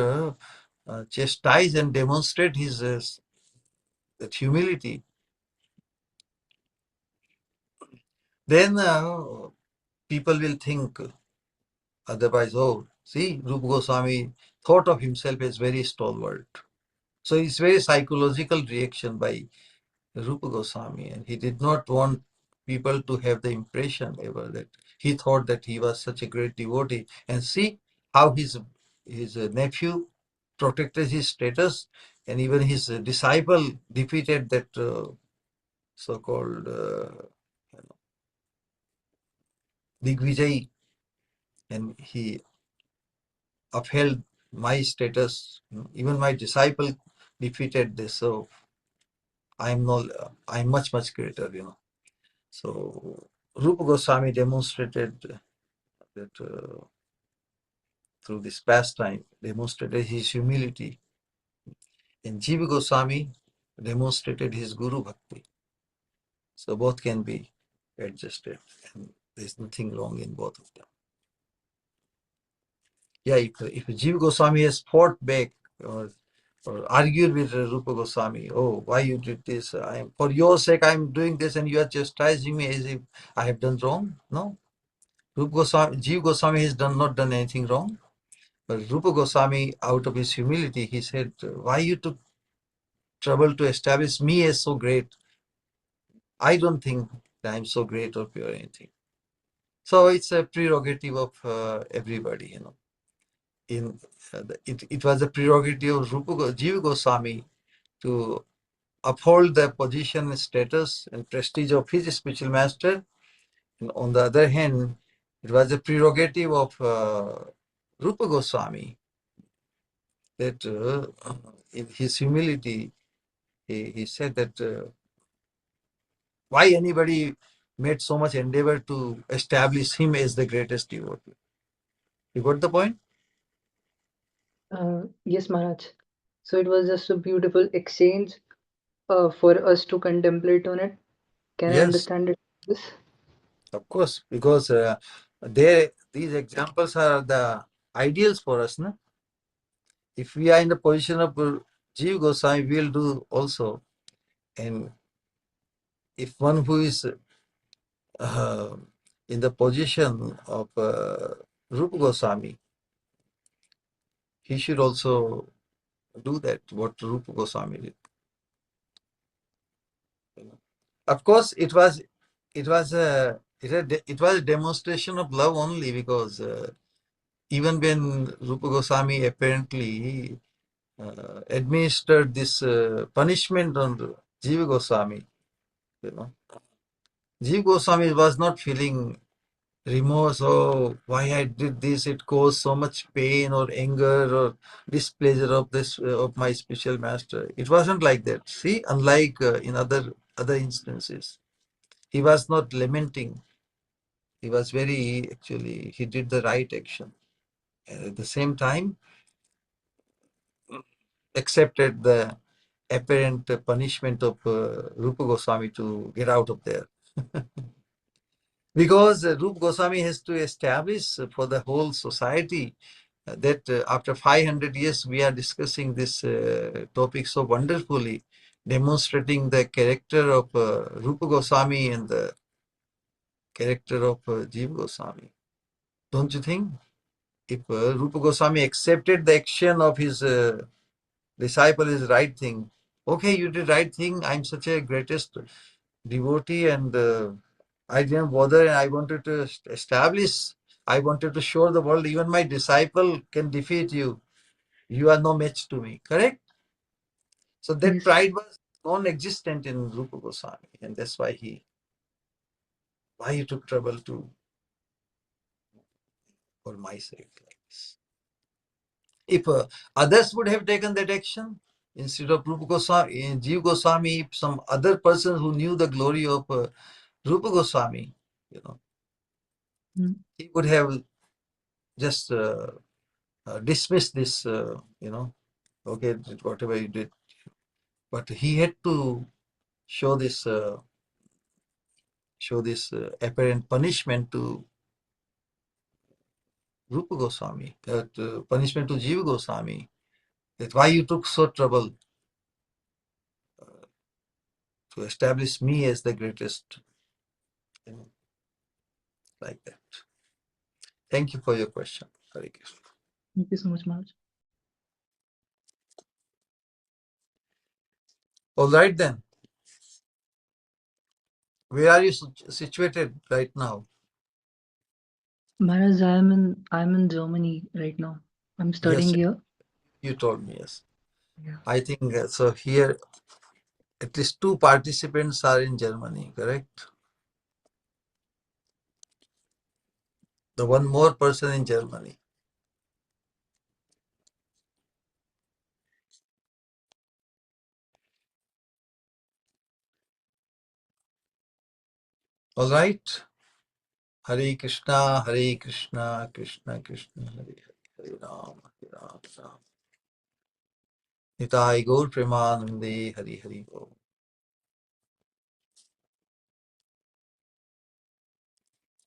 chastise and demonstrate his that humility, then people will think otherwise. Oh, see, Rupa Goswami thought of himself as very stalwart. So it's very psychological reaction by Rupa Goswami, and he did not want people to have the impression ever that he thought that he was such a great devotee. And see how his nephew protected his status, and even his disciple defeated that so-called Digvijay, and he upheld my status. Even my disciple defeated this, so I'm much greater. So Rupa Goswami demonstrated that through this pastime, demonstrated his humility, and Jiva Goswami demonstrated his Guru Bhakti. So both can be adjusted, and there's nothing wrong in both of them. Yeah, if Jiva Goswami has fought back or or argued with Rupa Goswami. Oh, why you did this? For your sake, I'm doing this, and you are chastising me as if I have done wrong. No, Rupa Goswami, Jiva Goswami has not done anything wrong. But Rupa Goswami, out of his humility, he said, "Why you took trouble to establish me as so great? I don't think that I'm so great or pure or anything." So it's a prerogative of everybody, you know. It was a prerogative of Jiva Goswami to uphold the position, status, and prestige of his spiritual master. And on the other hand, it was a prerogative of Rupa Goswami that in his humility, he said that why anybody made so much endeavor to establish him as the greatest devotee. You got the point? Yes, Maharaj. So it was just a beautiful exchange for us to contemplate on it. Can I Yes, understand it? This? of course, because these examples are the ideals for us. No? If we are in the position of Jiva Goswami, we will do also. And if one who is uh, in the position of Rupa Goswami, he should also do that, what Rupa Goswami did. Of course, it was a demonstration of love only, because even when Rupa Goswami apparently administered this punishment on Jiva Goswami, you know, Jiva Goswami was not feeling remorse. Oh, why I did this? It caused so much pain or anger or displeasure of this of my spiritual master. It wasn't like that. See, unlike in other instances, he was not lamenting. He was very, actually, he did the right action. And at the same time, accepted the apparent punishment of Rupa Goswami to get out of there. Because Rupa Goswami has to establish for the whole society that after 500 years we are discussing this topic so wonderfully, demonstrating the character of Rupa Goswami and the character of Jiva Goswami. Don't you think? If Rupa Goswami accepted the action of his disciple is right thing, okay, you did right thing, I'm such a greatest devotee, and I didn't bother, and I wanted to establish, I wanted to show the world, even my disciple can defeat you. You are no match to me. Correct? So that Yes. pride was non-existent in Rupa Goswami, and that's why he took trouble to, for my sake, like this. If others would have taken that action instead of Rupa Goswami, Jiva Goswami, if some other person who knew the glory of Rupa Goswami, you know, Mm. he would have just dismissed this, okay, whatever he did. But he had to show this apparent punishment to Rupa Goswami, that punishment to Jiva Goswami, that why you took so trouble to establish me as the greatest, you know, like that. Thank you for your question, Hare Krishna. Thank you so much, Maharaj. All right then. Where are you situated right now? Maharaj, I'm in Germany right now. I'm studying Yes, here. you told me, yes. Yeah. I think so. Here, at least two participants are in Germany, correct? The one more person in Germany. All right. Hare Krishna, Krishna Krishna, Hare Hare, Hare Ram, Ram. Nitai Gaur Premanande, Hare Hare Bol.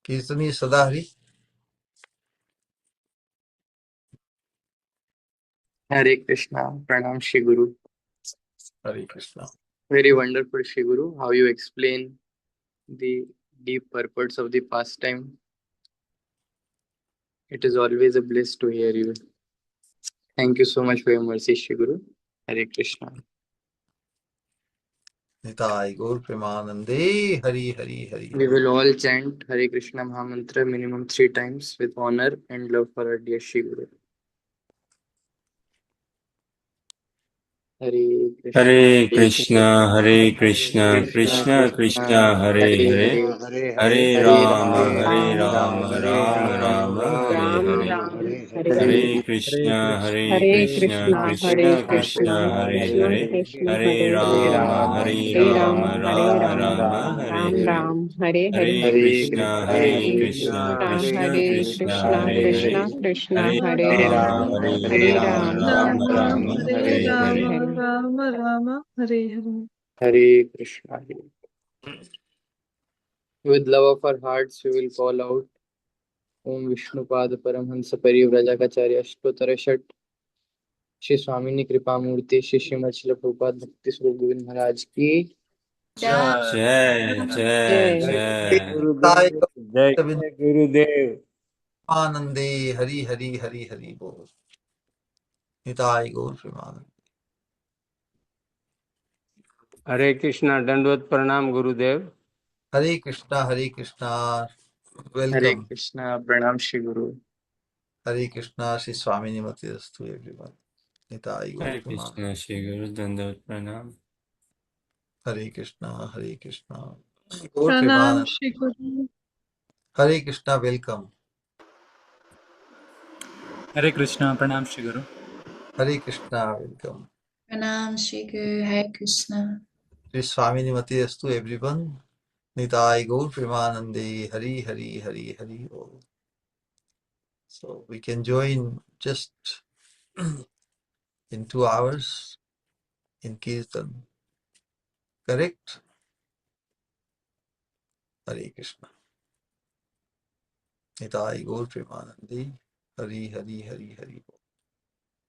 Kirtani Sadahari. Hare Krishna, Pranam Shri Guru. Hare Krishna. Very wonderful, Shri Guru, how you explain the deep purports of the pastime. It is always a bliss to hear you. Thank you so much for your mercy, Shri Guru. Hare Krishna. Nitai Gaur Premanande, Hari Hari Hari. We will all chant Hare Krishna Mahamantra minimum 3 times with honor and love for our dear Shri Guru. Hare Krishna. Hare Krishna, Hare Krishna, Krishna Krishna, Hare Hare, Hare Rama, Rama Rama, Hare Ram Hare. Ram Hare Hare Hare Krishna, Hare Hare Krishna, Krishna Hare Krishna Krishna Krishna, Hare Krishna Hare, Krishna Hare Hare Hare Rama, Hare Ram Hare Ram Rama, Hare Ram Hare. Ram Hare Hare Hare Krishna, Hare Hare Krishna, Krishna Krishna Hare Krishna, Krishna Hare Hare, Krishna Krishna Hare Hare Rama, Ram Hare Ram Rama Ram Rama, Ram Hare Hare Hare. Hare Rama Hare Hare. Hare Krishna. With love of our hearts, we will call out Om Vishnupad Paramhansa Parivrajakacarya Ashtottara Shat Shri स्वामिनी कृपा मूर्ति श्री श्रीमद श्रील प्रभुपाद भक्ति स्वरूप गोविंद महाराज की जय जय Jai जय। Nitai Gaur जय जय गुरुदेव। Premanande, Hari Hari Hari Hari Bol. Nitai Gaur Premanande. हरे कृष्णा, दंडवत प्रणाम गुरुदेव। Hare Krishna, Hare Krishna. हरे Welcome. कृष्णा प्रणाम श्री गुरु Hare Krishna, Shri Swamini Mati to everyone. Nitai Gaur Hare Premanande. Krishna Shri गुरु दंडवत प्रणाम। Hare Krishna, Hare Krishna. Gaur Pranam Premanande. Shri Guru. Hare Krishna, welcome. Hare Krishna, Pranam Shri Guru. Hare Krishna, welcome. Pranam Shri Guru, Hare Krishna. Shri Swamini Mati to everyone. Nitai Gaur Premanande, Hari Hari Hari Hari Bol. So we can join just in 2 hours in Kirtan. Correct? Hare Krishna. Nitai Gaur Premanande, Hari Hari Hari Hari Bol.